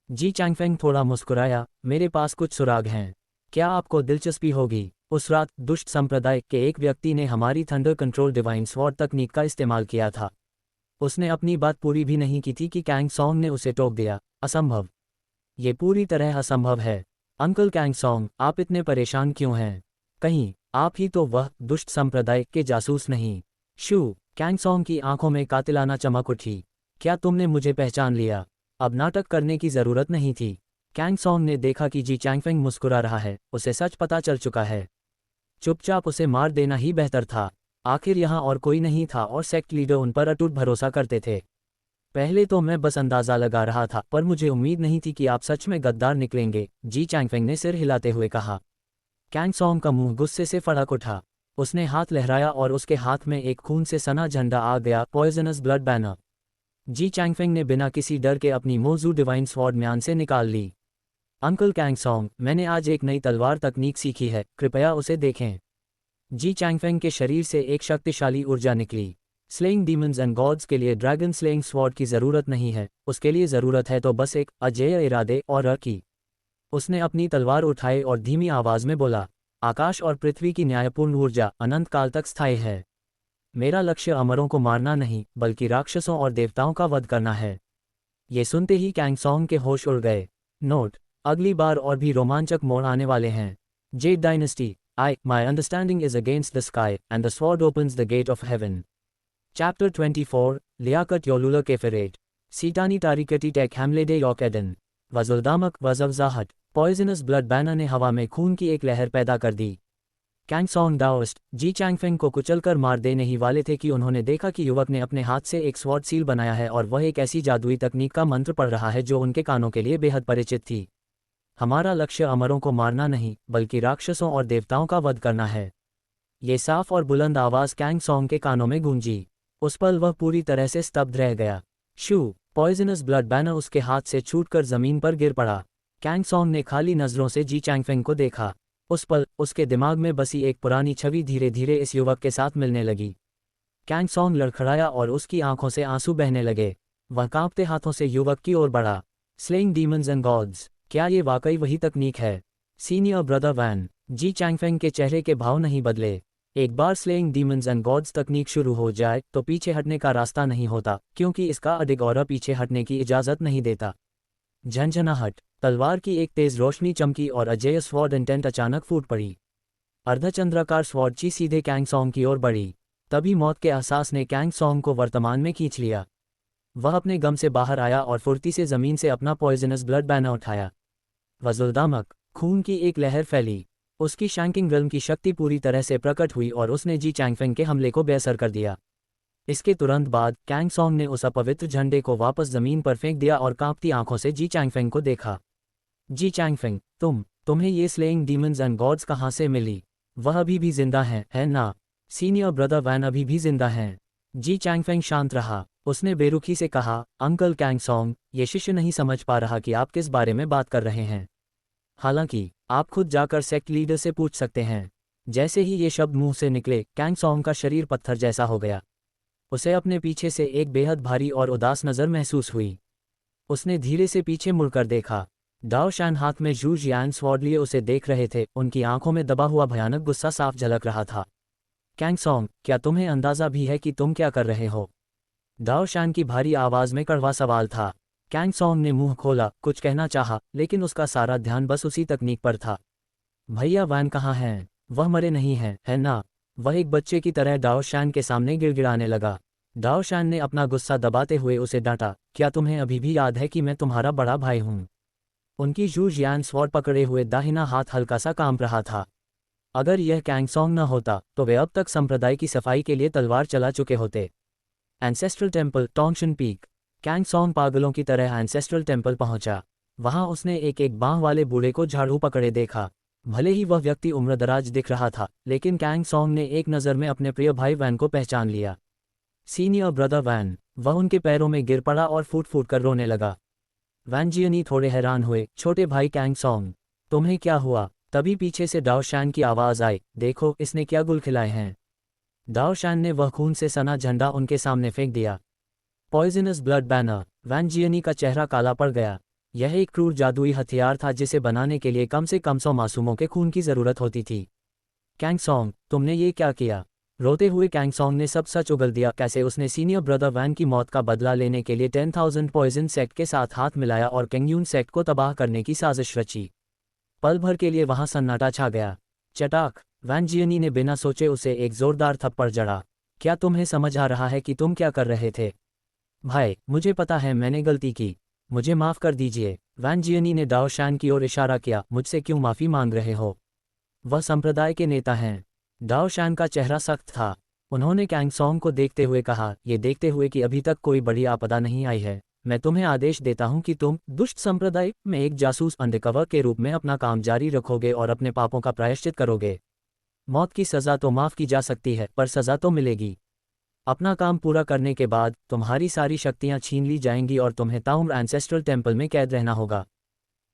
जी चैंगफेंग थोड़ा मुस्कुराया। मेरे पास कुछ सुराग हैं। क्या आपको दिलचस्पी होगी? उस रात दुष्ट संप्रदाय के एक व्यक्ति ने हमारी थंडर कंट्रोल डिवाइन स्वॉर्ड तकनीक का इस्तेमाल किया था। उसने अपनी बात पूरी भी नहीं की थी कि कैंग सॉन्ग ने उसे टोक दिया। असंभव। ये पूरी तरह असंभव है। अंकल कैंग सॉन्ग, आप इतने परेशान क्यों हैं? कहीं आप ही तो वह दुष्ट संप्रदाय के जासूस नहीं? शू, कैंग सॉन्ग की आंखों में कातिलाना चमक उठी। क्या तुमने मुझे पहचान लिया? अब नाटक करने की जरूरत नहीं थी। कैंग सॉन्ग ने देखा कि जी चैंगफेंग मुस्कुरा रहा है। उसे सच पता चल चुका है। चुपचाप उसे मार देना ही बेहतर था। आखिर यहाँ और कोई नहीं था और सेक्ट लीडर उन पर अटूट भरोसा करते थे। पहले तो मैं बस अंदाजा लगा रहा था, पर मुझे उम्मीद नहीं थी कि आप सच में गद्दार निकलेंगे, जी चैंगफेंग ने सिर हिलाते हुए कहा। कैंग सॉन्ग का मुंह गुस्से से फड़क उठा। उसने हाथ लहराया और उसके हाथ में एक खून से सना झंडा आ गया, पॉइजनस ब्लड बैनर। जी चैंगफेंग ने बिना किसी डर के अपनी मोजू डिवाइन स्वॉर्ड म्यान से निकाल ली। अंकल कैंग सॉन्ग, मैंने आज एक नई तलवार तकनीक सीखी है, कृपया उसे देखें। जी चैंगफेंग के शरीर से एक शक्तिशाली ऊर्जा निकली। स्लेइंग डीमंस एंड गॉड्स के लिए ड्रैगन स्लेइंग स्वॉर्ड की ज़रूरत नहीं है, उसके लिए ज़रूरत है तो बस एक अजेय इरादे और र की। उसने अपनी तलवार उठाई और धीमी आवाज़ में बोला, आकाश और पृथ्वी की न्यायपूर्ण ऊर्जा अनंत काल तक स्थायी है। मेरा लक्ष्य अमरों को मारना नहीं, बल्कि राक्षसों और देवताओं का वध करना है। ये सुनते ही कैंग सॉन्ग के होश उड़ गए। नोट: अगली बार और भी रोमांचक मोड़ आने वाले हैं। Z dynasty, my understanding is against the sky, and the sword opens the gate of heaven. Chapter 24, Liaquat Yolula Keferet. Sitani Tarikati Tek Hamlede Yok Eden. वज़ुल्दामक वज़वज़ाहट, पॉइजनस ब्लड बैनर ने हवा में खून की एक लहर पैदा कर दी। कैंग सॉन्ग दाओस्ट, जी चैंगफेंग को कुचलकर मार देने ही वाले थे कि उन्होंने देखा कि युवक ने अपने हाथ से एक स्वॉर्ड सील बनाया है और वह एक ऐसी जादुई तकनीक का मंत्र पढ़ रहा है जो उनके कानों के लिए बेहद परिचित थी। हमारा लक्ष्य अमरों को मारना नहीं, बल्कि राक्षसों और देवताओं का वध करना है। ये साफ और बुलंद आवाज़ कैंग सॉन्ग के कानों में गूंजी। उस पल वह पूरी तरह से स्तब्ध रह गया। शू, पॉइजनस ब्लड बैनर उसके हाथ से छूटकर ज़मीन पर गिर पड़ा। कैंग सॉन्ग ने खाली नज़रों से जी चैंगफेंग को देखा। उस पल उसके दिमाग में बसी एक पुरानी छवि धीरे धीरे इस युवक के साथ मिलने लगी। कैंग सॉन्ग लड़खड़ाया और उसकी आंखों से आंसू बहने लगे। वह कांपते हाथों से युवक की ओर बढ़ा। स्लेइंग डीमंस एंड गॉड्स, क्या ये वाकई वही तकनीक है? सीनियर ब्रदर वैन, जी चैंगफेंग के चेहरे के भाव नहीं बदले। एक बार स्लेइंग डीमंस एंड गॉड्स तकनीक शुरू हो जाए तो पीछे हटने का रास्ता नहीं होता, क्योंकि इसका अधिक और पीछे हटने की इजाज़त नहीं देता। झंझनाहट, तलवार की एक तेज रोशनी चमकी और अजेय स्वॉर्ड इंटेंट अचानक फूट पड़ी। अर्धचंद्राकार स्वॉर्ड ची सीधे कैंग सॉन्ग की ओर बढ़ी। तभी मौत के एहसास ने कैंग सॉन्ग को वर्तमान में खींच लिया। वह अपने गम से बाहर आया और फुर्ती से ज़मीन से अपना पॉइजनस ब्लड बैनर उठाया। वज़ुल्दामक, खून की एक लहर फैली। उसकी शैंकिंग रिल्म की शक्ति पूरी तरह से प्रकट हुई और उसने जी चैंगफेंग के हमले को बेअसर कर दिया। इसके तुरंत बाद कैंग सॉन्ग ने उस अपवित्र झंडे को वापस ज़मीन पर फेंक दिया और कांपती आंखों से जी चैंगफेंग को देखा। जी चैंगफेंग, तुम्हें ये स्लेइंग डीमंस एंड गॉड्स कहाँ से मिली? वह अभी भी जिंदा है ना? सीनियर ब्रदर वैन अभी भी जिंदा हैं। जी चैंगफेंग शांत रहा। उसने बेरुखी से कहा, अंकल कैंग सॉन्ग, ये शिष्य नहीं समझ पा रहा कि आप किस बारे में बात कर रहे हैं। हालांकि आप खुद जाकर सेक्ट लीडर से पूछ सकते हैं। जैसे ही ये शब्द मुंह से निकले, कैंग सॉन्ग का शरीर पत्थर जैसा हो गया। उसे अपने पीछे से एक बेहद भारी और उदास नज़र महसूस हुई। उसने धीरे से पीछे मुड़कर देखा। दाओ शैन हाथ में जू जियान स्वॉर्ड लिए उसे देख रहे थे। उनकी आंखों में दबा हुआ भयानक गुस्सा साफ झलक रहा था। कैंग सॉन्ग, क्या तुम्हें अंदाज़ा भी है कि तुम क्या कर रहे हो? दाओ शैन की भारी आवाज़ में कड़वा सवाल था। कैंग सॉन्ग ने मुंह खोला, कुछ कहना चाहा, लेकिन उसका सारा ध्यान बस उसी तकनीक पर था। भैया वैन कहाँ हैं? वह मरे नहीं हैं, है ना? वह एक बच्चे की तरह दाओ शैन के सामने गिड़गिड़ाने लगा। दाओ शैन ने अपना गुस्सा दबाते हुए उसे डांटा, क्या तुम्हें अभी भी याद है कि मैं तुम्हारा बड़ा भाई हूँ? उनकी जू जियान स्वॉर्ड पकड़े हुए दाहिना हाथ हल्का सा कांप रहा था। अगर यह कैंग सॉन्ग न होता तो वे अब तक संप्रदाय की सफाई के लिए तलवार चला चुके होते। Ancestral temple Tongshan peak. Cang Song पागलों की तरह एंसेस्ट्रल टेम्पल पहुंचा। वहां उसने एक एक बांह वाले बूढ़े को झाड़ू पकड़े देखा। भले ही वह व्यक्ति उम्रदराज दिख रहा था, लेकिन कैंग सॉन्ग ने एक नज़र में अपने प्रिय भाई वैन को पहचान लिया। Senior brother Van. वह उनके पैरों में गिर पड़ा और फूट फूट कर रोने लगा। वैन जियनी थोड़े हैरान हुए। छोटे भाई कैंग सॉन्ग, तुम्हें क्या हुआ? तभी पीछे से दाओ शैन की आवाज़ आई, देखो इसने क्या गुल खिलाए हैं। दाओ शैन ने वह खून से सना झंडा उनके सामने फेंक दिया। Poisonous blood banner. वैन जियनी का चेहरा काला पड़ गया। यह एक क्रूर जादुई हथियार था जिसे बनाने के लिए कम से कम 100 मासूमों के खून की ज़रूरत होती थी। कैंग सॉन्ग, तुमने ये क्या किया? रोते हुए कैंग सॉन्ग ने सब सच उगल दिया, कैसे उसने सीनियर ब्रदर वैन की मौत का बदला लेने के लिए 10,000 पॉइजन सेक्ट के साथ हाथ मिलाया और कैंगयून सेक्ट को तबाह करने की साजिश रची। पल भर के लिए वहां सन्नाटा छा गया। चटाक। वैन जियनी ने बिना सोचे उसे एक जोरदार थप्पड़ जड़ा। क्या तुम्हें समझ आ रहा है कि तुम क्या कर रहे थे? भाई, मुझे पता है मैंने गलती की, मुझे माफ़ कर दीजिए। वैन जियनी ने दाओ शैन की ओर इशारा किया। मुझसे क्यों माफ़ी मांग रहे हो? वह संप्रदाय के नेता हैं। दाओ शैन का चेहरा सख्त था। उन्होंने कैंग सॉन्ग को देखते हुए कहा, ये देखते हुए कि अभी तक कोई बड़ी आपदा नहीं आई है, मैं तुम्हें आदेश देता हूं कि तुम दुष्ट संप्रदाय में एक जासूस अंडरकवर के रूप में अपना काम जारी रखोगे और अपने पापों का प्रायश्चित करोगे। मौत की सज़ा तो माफ़ की जा सकती है, पर सज़ा तो मिलेगी। अपना काम पूरा करने के बाद तुम्हारी सारी शक्तियां छीन ली जाएंगी और तुम्हें ताउम्र एंसेस्ट्रल टेम्पल में कैद रहना होगा।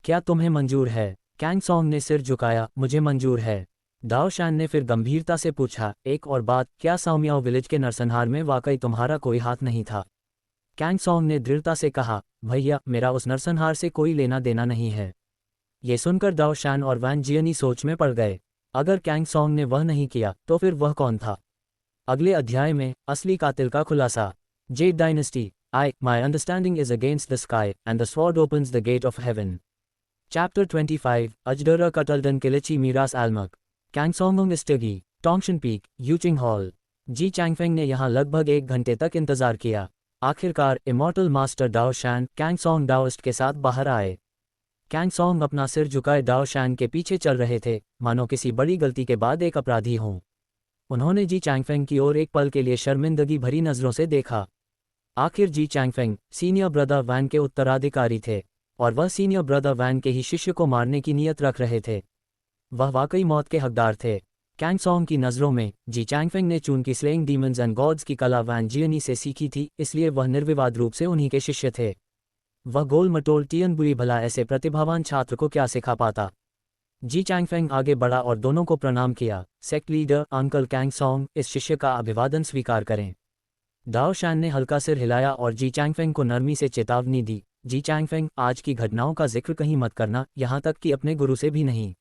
क्या तुम्हें मंजूर है? कैंग सॉन्ग ने सिर झुकाया, मुझे मंजूर है। दाओ शैन ने फिर गंभीरता से पूछा, एक और बात, क्या साओमियाओ विलेज के नरसंहार में वाकई तुम्हारा कोई हाथ नहीं था? कैंग सॉन्ग ने दृढ़ता से कहा, भैया, मेरा उस नरसंहार से कोई लेना देना नहीं है। ये सुनकर दाओ शैन और वैन जियनी सोच में पड़ गए। अगर कैंग सॉन्ग ने वह नहीं किया तो फिर वह कौन था? अगले अध्याय में असली कातिल का खुलासा। Jade dynasty. My understanding is against the sky and the sword opens the gate of heaven. Chapter 25 अजडरा कटल्डन किलिची मीरास आलमक। कैंग सॉन्ग स्टगी Tongshan peak Yuqing hall. Ji Changfeng ने यहाँ लगभग 1 घंटे तक इंतजार किया। आखिरकार इमॉर्टल मास्टर दाओ शैन कैंग सॉन्ग डाओइस्ट के साथ बाहर आए। कैंग सॉन्ग अपना सिर झुकाए दाओ शैन के पीछे चल रहे थे, मानो किसी बड़ी गलती के बाद एक अपराधी हों। उन्होंने जी चैंगफेंग की ओर एक पल के लिए शर्मिंदगी भरी नज़रों से देखा। आखिर जी चैंगफेंग सीनियर ब्रदर वैन के उत्तराधिकारी थे, और वह सीनियर ब्रदर वैन के ही शिष्य को मारने की नीयत रख रहे थे। वह वाकई मौत के हकदार थे। कैंग सॉन्ग की नज़रों में जी चैंगफेंग ने चून की स्लेइंग डीमंस एंड गॉड्स की कला वैन जियनी से सीखी थी, इसलिए वह निर्विवाद रूप से उन्हीं के शिष्य थे। वह गोल मटोल टियन बुई भला ऐसे प्रतिभावान छात्र को क्या सिखा पाता। जी चैंगफेंग आगे बढ़ा और दोनों को प्रणाम किया। Sect leader uncle Kang song, इस शिष्य का अभिवादन स्वीकार करें। दाओ शैन ने हल्का सिर हिलाया और जी चैंगफेंग को नरमी से चेतावनी दी। जी चैंगफेंग, आज की घटनाओं का जिक्र कहीं मत करना, यहाँ तक कि अपने गुरु से भी नहीं।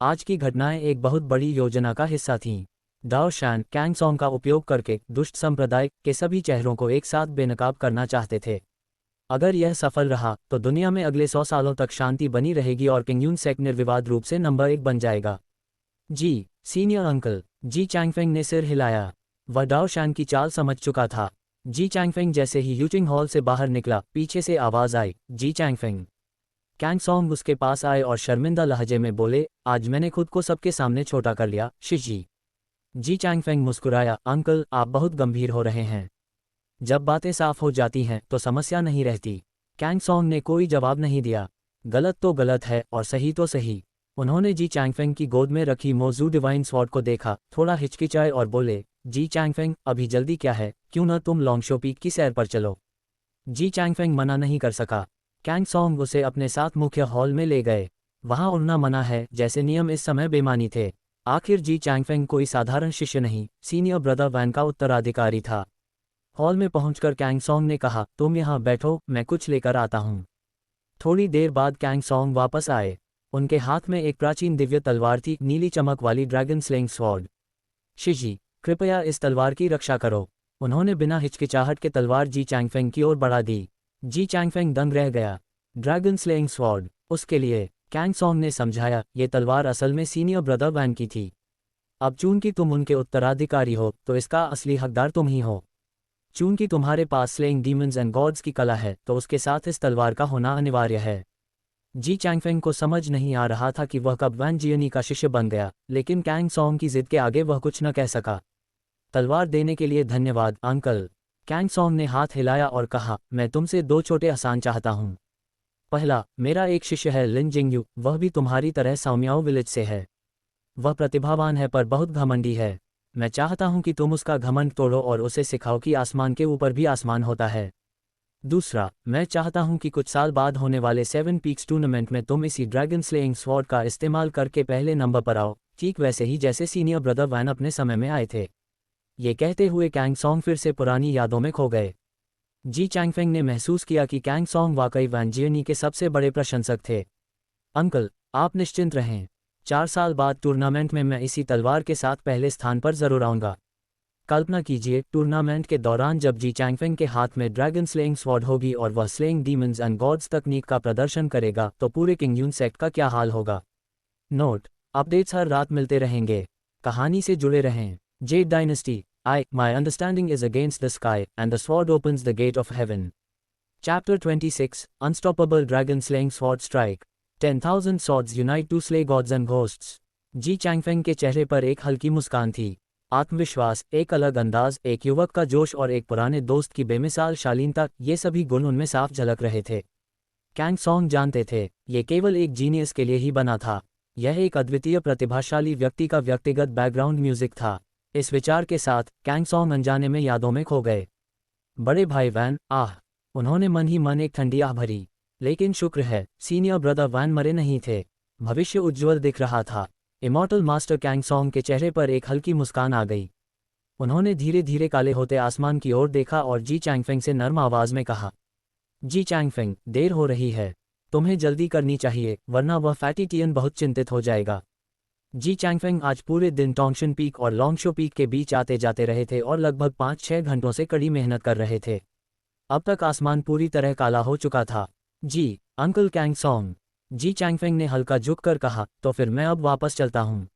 आज की घटनाएं एक बहुत बड़ी योजना का हिस्सा थीं। दाओ शैन कैंग सॉन्ग का उपयोग करके दुष्ट संप्रदाय के सभी चेहरों को एक साथ बेनकाब करना चाहते थे। अगर यह सफल रहा तो दुनिया में अगले 100 सालों तक शांति बनी रहेगी और किंगयून सेक्ट निर्विवाद रूप से नंबर 1 बन जाएगा। जी सीनियर अंकल। जी चैंगफेंग ने सिर हिलाया। वह दाओ शैन की चाल समझ चुका था। जी चैंगफेंग जैसे ही यूचिंग हॉल से बाहर निकला, पीछे से आवाज आई, जी चैंगफेंग। कैंग सॉन्ग उसके पास आए और शर्मिंदा लहजे में बोले, आज मैंने खुद को सबके सामने छोटा कर लिया, शिशजी। जी चैंगफेंग मुस्कुराया, अंकल, आप बहुत गंभीर हो रहे हैं। जब बातें साफ हो जाती हैं तो समस्या नहीं रहती। कैंग सॉन्ग ने कोई जवाब नहीं दिया। गलत तो गलत है और सही तो सही। उन्होंने जी चैंगफेंग की गोद में रखी मौजूद डिवाइन स्वॉर्ड को देखा, थोड़ा हिचकिचाए और बोले, जी चैंगफेंग, अभी जल्दी क्या है, क्यों न तुम लॉन्गशो पीक की सैर पर चलो। जी चैंगफेंग मना नहीं कर सका। कैंग सॉन्ग उसे अपने साथ मुख्य हॉल में ले गए। वहां उड़ना मना है जैसे नियम इस समय बेमानी थे। आखिर जी चैंगफेंग कोई साधारण शिष्य नहीं, सीनियर ब्रदर वैन का उत्तराधिकारी था। हॉल में पहुंचकर कैंग सॉन्ग ने कहा, तुम यहाँ बैठो, मैं कुछ लेकर आता हूँ। थोड़ी देर बाद कैंग सॉन्ग वापस आए। उनके हाथ में एक प्राचीन दिव्य तलवार थी, नीली चमक वाली ड्रैगन स्लेइंग स्वॉर्ड। शिशजी, कृपया इस तलवार की रक्षा करो। उन्होंने बिना हिचकिचाहट के तलवार जी चैंगफेंग की ओर बढ़ा दी। जी चैंगफेंग दंग रह गया। ड्रैगन स्लेइंग स्वॉर्ड, उसके लिए। कैंग सॉन्ग ने समझाया, ये तलवार असल में सीनियर ब्रदर वैन की थी। अब चूंकि तुम उनके उत्तराधिकारी हो तो इसका असली हकदार तुम ही हो। चूंकि तुम्हारे पास स्लेइंग डीमंस एंड गॉड्स की कला है तो उसके साथ इस तलवार का होना अनिवार्य है। जी चैंगफेंग को समझ नहीं आ रहा था कि वह कब वैन जियनी का शिष्य बन गया, लेकिन कैंग सॉन्ग की जिद के आगे वह कुछ न कह सका। तलवार देने के लिए धन्यवाद, अंकल। कैंग सॉन्ग ने हाथ हिलाया और कहा, मैं तुमसे 2 छोटे आसान चाहता हूँ। पहला, मेरा एक शिष्य है लिन जिंगयू, वह भी तुम्हारी तरह साओमियाओ विलेज से है। वह प्रतिभावान है पर बहुत घमंडी है। मैं चाहता हूं कि तुम उसका घमंड तोड़ो और उसे सिखाओ कि आसमान के ऊपर भी आसमान होता है। दूसरा, मैं चाहता हूं कि कुछ साल बाद होने वाले 7 पीक्स टूर्नामेंट में तुम इसी ड्रैगन स्लेइंग स्वॉर्ड का इस्तेमाल करके पहले नंबर पर आओ, ठीक वैसे ही जैसे सीनियर ब्रदर वैन अपने समय में आए थे। ये कहते हुए कैंग सॉन्ग फिर से पुरानी यादों में खो गए। जी चैंगफेंग ने महसूस किया कि कैंग सॉन्ग वाकई वैन जियनी के सबसे बड़े प्रशंसक थे। अंकल, आप निश्चिंत रहें। 4 साल बाद टूर्नामेंट में मैं इसी तलवार के साथ पहले स्थान पर जरूर आऊंगा। कल्पना कीजिए, टूर्नामेंट के दौरान जब जी चैंगफेंग के हाथ में ड्रैगन स्लेइंग स्वॉर्ड होगी और वह स्लेइंग डीमंस एंड गॉड्स तकनीक का प्रदर्शन करेगा तो पूरे किंग यून सेक्ट का क्या हाल होगा। नोट, अपडेट्स हर रात मिलते रहेंगे। कहानी से जुड़े रहें। Z dynasty, my understanding is against the sky, and the sword opens the gate of heaven. Chapter 26, Unstoppable Dragon Slaying Sword Strike. 10,000 swords unite to slay gods and ghosts. जी चैंगफेंग के चेहरे पर एक हल्की मुस्कान थी। आत्मविश्वास, एक अलग अंदाज, एक युवक का जोश और एक पुराने दोस्त की बेमिसाल शालीनता, ये सभी गुण उनमें साफ झलक रहे थे। कैंग सॉन्ग जानते थे, ये केवल एक जीनियस के लिए ही बना था। यह एक अद्वितीय प्रतिभाशाली व्यक्ति का व्यक्तिगत बैकग्राउंड म्यूजिक था। इस विचार के साथ कैंग सॉन्ग अनजाने में यादों में खो गए। बड़े भाई वैन, आह! उन्होंने मन ही मन एक ठंडी आह भरी। लेकिन शुक्र है, सीनियर ब्रदर वैन मरे नहीं थे। भविष्य उज्ज्वल दिख रहा था। इमॉर्टल मास्टर कैंग सॉन्ग के चेहरे पर एक हल्की मुस्कान आ गई। उन्होंने धीरे धीरे काले होते आसमान की ओर देखा और जी चैंगफेंग से नर्म आवाज में कहा, जी चैंगफेंग, देर हो रही है। तुम्हें जल्दी करनी चाहिए, वरना वह फैटी टियन बहुत चिंतित हो जाएगा। जी चैंगफेंग आज पूरे दिन टोंगशन पीक और लोंगशो पीक के बीच आते जाते रहे थे और लगभग 5-6 घंटों से कड़ी मेहनत कर रहे थे। अब तक आसमान पूरी तरह काला हो चुका था। जी, अंकल कैंग सॉन्ग, जी चैंगफेंग ने हल्का झुककर कहा, तो फिर मैं अब वापस चलता हूँ।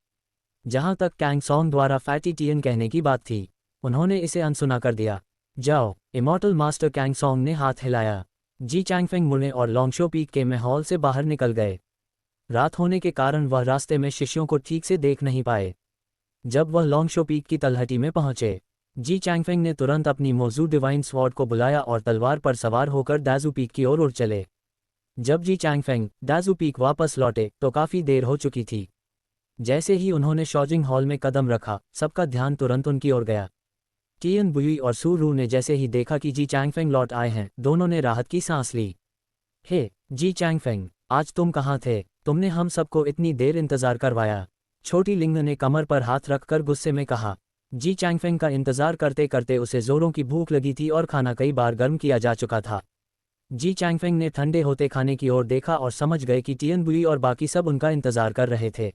जहाँ तक कैंग सॉन्ग द्वारा फैटी टियन कहने की बात थी, उन्होंने इसे अनसुना कर दिया। जाओ। इमॉर्टल मास्टर कैंग सॉन्ग ने हाथ हिलाया। जी चैंगफेंग मुड़े और लोंगशो पीक के महल से बाहर निकल गए। रात होने के कारण वह रास्ते में शिष्यों को ठीक से देख नहीं पाए। जब वह लोंगशो पीक की तलहटी में पहुंचे, जी चैंगफेंग ने तुरंत अपनी मौजूद डिवाइन स्वॉर्ड को बुलाया और तलवार पर सवार होकर दाजू पीक की ओर उड़ चले। जब जी चैंगफेंग दाजू पीक वापस लौटे तो काफी देर हो चुकी थी। जैसे ही उन्होंने शॉजिंग हॉल में कदम रखा, सबका ध्यान तुरंत उनकी ओर गया। टियन बुई और सू रू ने जैसे ही देखा कि जी चैंगफेंग लौट आए हैं, दोनों ने राहत की सांस ली। हे जी चैंगफेंग, आज तुम कहाँ थे? तुमने हम सबको इतनी देर इंतजार करवाया। छोटी लिंग ने कमर पर हाथ रखकर गुस्से में कहा। जी चैंगफेंग का इंतजार करते करते उसे जोरों की भूख लगी थी और खाना कई बार गर्म किया जा चुका था। जी चैंगफेंग ने ठंडे होते खाने की ओर देखा और समझ गए कि टियन बुई और बाकी सब उनका इंतजार कर रहे थे।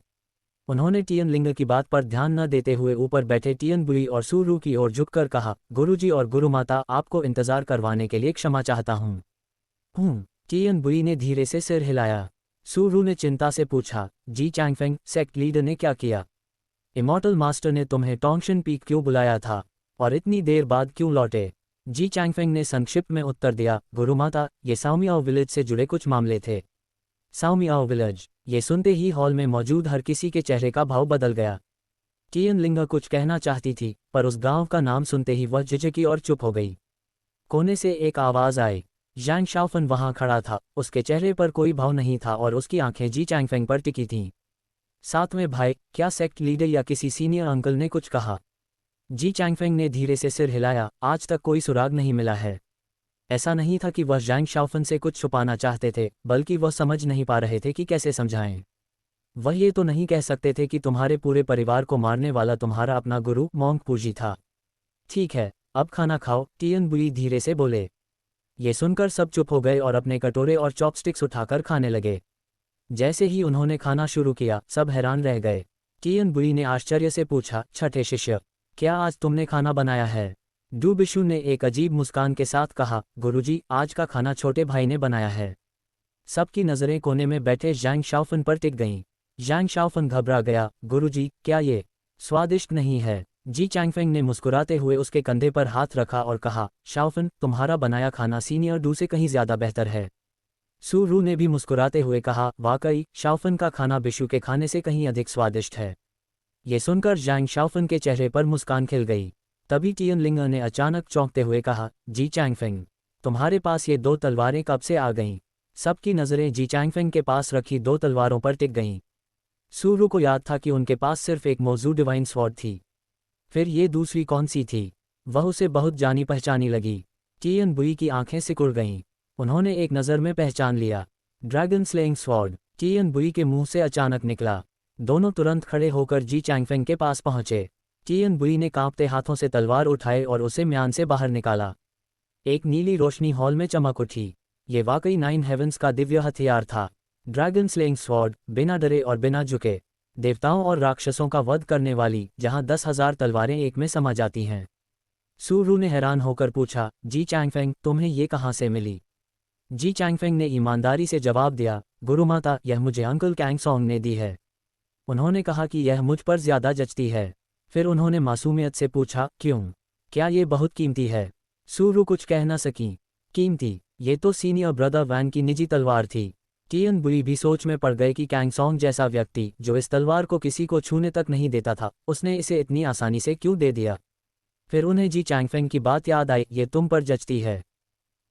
उन्होंने टियन लिंग की बात पर ध्यान न देते हुए ऊपर बैठे टियन बुई और सूरू की ओर झुककर कहा, गुरुजी और गुरुमाता, आपको इंतजार करवाने के लिए क्षमा चाहता हूँ। टियन बुई ने धीरे से सिर हिलाया। सूरू ने चिंता से पूछा, जी चैंगफेंग, सेक्ट लीडर ने क्या किया? इमॉर्टल मास्टर ने तुम्हें टोंगशन पीक क्यों बुलाया था और इतनी देर बाद क्यों लौटे? जी चैंगफेंग ने संक्षिप्त में उत्तर दिया, गुरुमाता, ये साओमियाओ विलेज से जुड़े कुछ मामले थे। साओमियाओ विलेज? ये सुनते ही हॉल में मौजूद हर किसी के चेहरे का भाव बदल गया। टियन लिंगा कुछ कहना चाहती थी, पर उस गांव का नाम सुनते ही वह झिझकी और चुप हो गई। कोने से एक आवाज आई। ज़ैंग शाओफन वहां खड़ा था, उसके चेहरे पर कोई भाव नहीं था और उसकी आंखें जी चैंगफेंग पर टिकी थीं। सातवें भाई, क्या सेक्ट लीडर या किसी सीनियर अंकल ने कुछ कहा? जी चैंगफेंग ने धीरे से सिर हिलाया, आज तक कोई सुराग नहीं मिला है। ऐसा नहीं था कि वह ज़ैंग शाओफन से कुछ छुपाना चाहते थे, बल्कि वह समझ नहीं पा रहे थे कि कैसे समझाएं। वह ये तो नहीं कह सकते थे कि तुम्हारे पूरे परिवार को मारने वाला तुम्हारा अपना गुरु मोंग पूजी था। ठीक है, अब खाना खाओ, टियन बुई धीरे से बोले। ये सुनकर सब चुप हो गए और अपने कटोरे और चॉपस्टिक्स उठाकर खाने लगे। जैसे ही उन्होंने खाना शुरू किया, सब हैरान रह गए। टियन बुई ने आश्चर्य से पूछा, छठे शिष्य, क्या आज तुमने खाना बनाया है? डू बिशु ने एक अजीब मुस्कान के साथ कहा, गुरुजी, आज का खाना छोटे भाई ने बनाया है। सबकी नज़रें कोने में बैठे ज़ैंग शाओफन पर टिक गईं। ज़ैंग शाओफन घबरा गया, गुरुजी, क्या ये स्वादिष्ट नहीं है? जी चैंगफेंग ने मुस्कुराते हुए उसके कंधे पर हाथ रखा और कहा, शाओफन, तुम्हारा बनाया खाना सीनियर डू से कहीं ज्यादा बेहतर है। सू रू ने भी मुस्कुराते हुए कहा, वाकई, शाओफन का खाना बिशु के खाने से कहीं अधिक स्वादिष्ट है। ये सुनकर ज़ैंग शाओफन के चेहरे पर मुस्कान खिल गई। तभी टियनलिंगर ने अचानक चौंकते हुए कहा, जी चैंगफेंग, तुम्हारे पास ये 2 तलवारें कब से आ गईं? सबकी नज़रें जी चैंगफेंग के पास रखी 2 तलवारों पर टिक गईं। सूरू को याद था कि उनके पास सिर्फ एक मौजू डिवाइन स्वॉर्ड थी। फिर ये दूसरी कौन सी थी? वह उसे बहुत जानी पहचानी लगी। टियन बुई की आंखें सिकुड़ गईं। उन्होंने एक नज़र में पहचान लिया। ड्रैगन स्लेइंग स्वॉर्ड टियन बुई के मुंह से अचानक निकला। दोनों तुरंत खड़े होकर जी चैंगफेंग के पास पहुंचे। टियन बुई ने कांपते हाथों से तलवार उठाए और उसे म्यान से बाहर निकाला। एक नीली रोशनी हॉल में चमक उठी। ये वाकई 9 हेवंस का दिव्य हथियार था। ड्रैगन स्लेइंग स्वॉर्ड, बिना डरे और बिना झुके, देवताओं और राक्षसों का वध करने वाली, जहां 10,000 तलवारें एक में समा जाती हैं। सूरू ने हैरान होकर पूछा, जी चैंगफेंग, तुम्हें ये कहाँ से मिली? जी चैंगफेंग ने ईमानदारी से जवाब दिया, गुरुमाता, यह मुझे अंकल कैंगसोंग ने दी है। उन्होंने कहा कि यह मुझ पर ज्यादा जचती है। फिर उन्होंने मासूमियत से पूछा, क्यों? क्या ये बहुत कीमती है? सूरू कुछ कह न सकी। कीमती? ये तो सीनियर ब्रदर वैन की निजी तलवार थी। टियन बुई भी सोच में पड़ गए कि कैंगसोंग जैसा व्यक्ति, जो इस तलवार को किसी को छूने तक नहीं देता था, उसने इसे इतनी आसानी से क्यों दे दिया। फिर उन्हें जी चैंगफेंग की बात याद आई, ये तुम पर जचती है।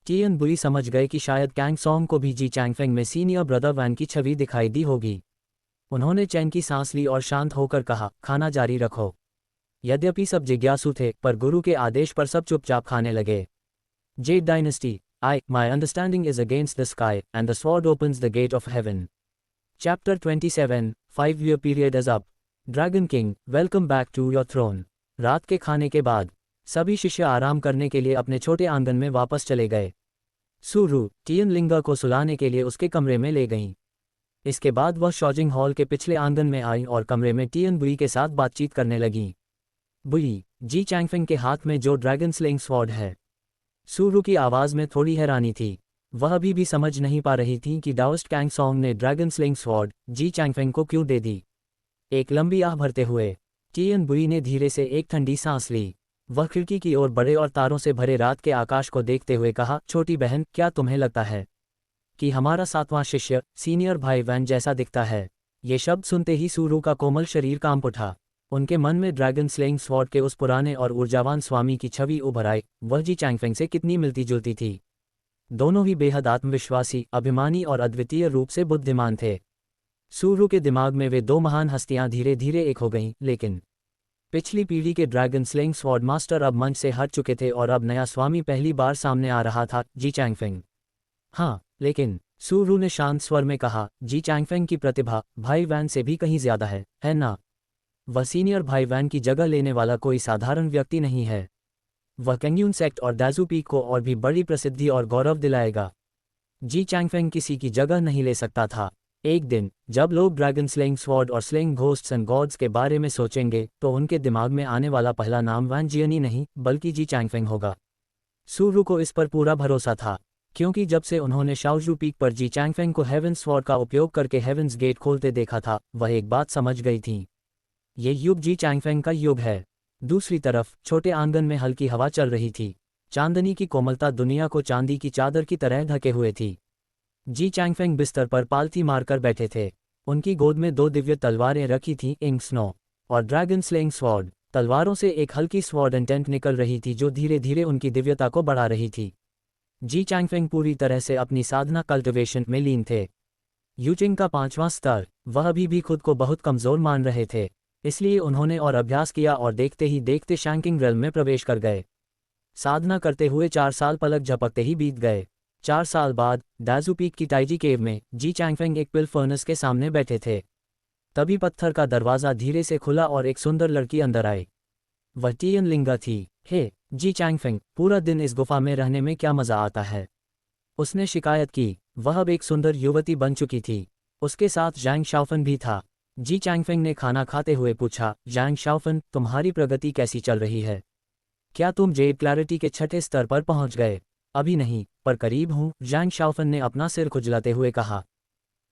टियन बुई समझ गए कि शायद कैंगसोंग को भी जी चैंगफेंग में सीनियर ब्रदर वैन की छवि दिखाई दी होगी। उन्होंने चैन की सांस ली और शांत होकर कहा, खाना जारी रखो। यद्यपि सब जिज्ञासु थे, पर गुरु के आदेश पर सब चुपचाप खाने लगे। Z dynasty, my understanding is against the sky, and the sword opens the gate of heaven. Chapter 27, 5-year period is up. Dragon King, welcome back to your throne. रात के खाने के बाद सभी शिष्य आराम करने के लिए अपने छोटे आंगन में वापस चले गए। सूरू टियनलिंगर को सुलाने के लिए उसके कमरे में ले गईं। इसके बाद वह शॉजिंग हॉल के पिछले आंगन में आई और कमरे में टियन बुई के साथ बातचीत करने लगीं। बुई, जी चैंगफेंग के हाथ में जो ड्रैगन स्लेइंग स्वॉर्ड है। सूरू की आवाज़ में थोड़ी हैरानी थी। वह अभी भी समझ नहीं पा रही थी कि डाओस्ट कैंगसोंग ने ड्रैगन स्लेइंग स्वॉर्ड जी चैंगफेंग को क्यों दे दी। एक लंबी आह भरते हुए टियन बुई ने धीरे से एक ठंडी सांस ली। वह खिड़की की ओर बड़े और तारों से भरे रात के आकाश को देखते हुए कहा, छोटी बहन, क्या तुम्हें लगता है कि हमारा 7वां शिष्य सीनियर भाई वैन जैसा दिखता है? ये शब्द सुनते ही सूरू का कोमल शरीर कांप उठा। उनके मन में ड्रैगन स्लेइंग स्वॉर्ड के उस पुराने और ऊर्जावान स्वामी की छवि उभर आई। वह जी चैंगफेंग से कितनी मिलती जुलती थी। दोनों ही बेहद आत्मविश्वासी, अभिमानी और अद्वितीय रूप से बुद्धिमान थे। सूरू के दिमाग में वे 2 महान हस्तियां धीरे धीरे एक हो गईं, लेकिन पिछली पीढ़ी के ड्रैगन स्लेइंग स्वॉर्ड मास्टर अब मंच से हट चुके थे और अब नया स्वामी पहली बार सामने आ रहा था, जी चैंगफेंग। हाँ, लेकिन सूरू ने शांत स्वर में कहा, जी चैंगफेंग की प्रतिभा भाई वैन से भी कहीं ज्यादा है ना? वह सीनियर भाई वैन की जगह लेने वाला कोई साधारण व्यक्ति नहीं है। वह कैंगयून सेक्ट और दाजू पीक को और भी बड़ी प्रसिद्धि और गौरव दिलाएगा। जी चैंगफेंग किसी की जगह नहीं ले सकता था। एक दिन जब लोग ड्रैगन स्लेइंग स्वॉर्ड और स्लेइंग घोस्ट्स एंड गॉड्स के बारे में सोचेंगे, तो उनके दिमाग में आने वाला पहला नाम वैन जियनी नहीं, बल्कि जी चैंगफेंग होगा। सूरू को इस पर पूरा भरोसा था, क्योंकि जब से उन्होंने शाओजू पीक पर जी चैंगफेंग को हेवेंस स्वॉर्ड का उपयोग करके हेवेंस गेट खोलते देखा था, वह एक बात समझ गई थी। ये युग जी चैंगफेंग का युग है। दूसरी तरफ छोटे आंगन में हल्की हवा चल रही थी। चांदनी की कोमलता दुनिया को चांदी की चादर की तरह ढके हुए थी। जी चैंगफेंग बिस्तर पर पालथी मारकर बैठे थे। उनकी गोद में 2 दिव्य तलवारें रखी थीं, इंग स्नो और ड्रैगन स्लेइंग स्वॉर्ड। तलवारों से एक हल्की स्वॉर्ड इंटेंट निकल रही थी, जो धीरे धीरे उनकी दिव्यता को बढ़ा रही थी। जी चैंगफेंग पूरी तरह से अपनी साधना कल्टिवेशन में लीन थे। यूचिंग का 5वां स्तर। वह अभी भी खुद को बहुत कमजोर मान रहे थे, इसलिए उन्होंने और अभ्यास किया और देखते ही देखते शैंकिंग रेल्म में प्रवेश कर गए। साधना करते हुए 4 साल पलक झपकते ही बीत गए। 4 साल बाद दाजू पीक की ताइजी केव में जी चैंगफेंग एक पिल फर्नेस के सामने बैठे थे। तभी पत्थर का दरवाज़ा धीरे से खुला और एक सुंदर लड़की अंदर आई। वह टियनलिंगर थी। हे जी चैंगफेंग, पूरा दिन इस गुफा में रहने में क्या मज़ा आता है, उसने शिकायत की। वह अब एक सुंदर युवती बन चुकी थी। उसके साथ जैंग शाओफन भी था। जी चैंगफेंग ने खाना खाते हुए पूछा, जैंग शाओफन, तुम्हारी प्रगति कैसी चल रही है? क्या तुम जेड क्लैरिटी के 6ठे स्तर पर पहुंच गए? अभी नहीं, पर करीब हूँ, जैंग शाओफन ने अपना सिर खुजलाते हुए कहा।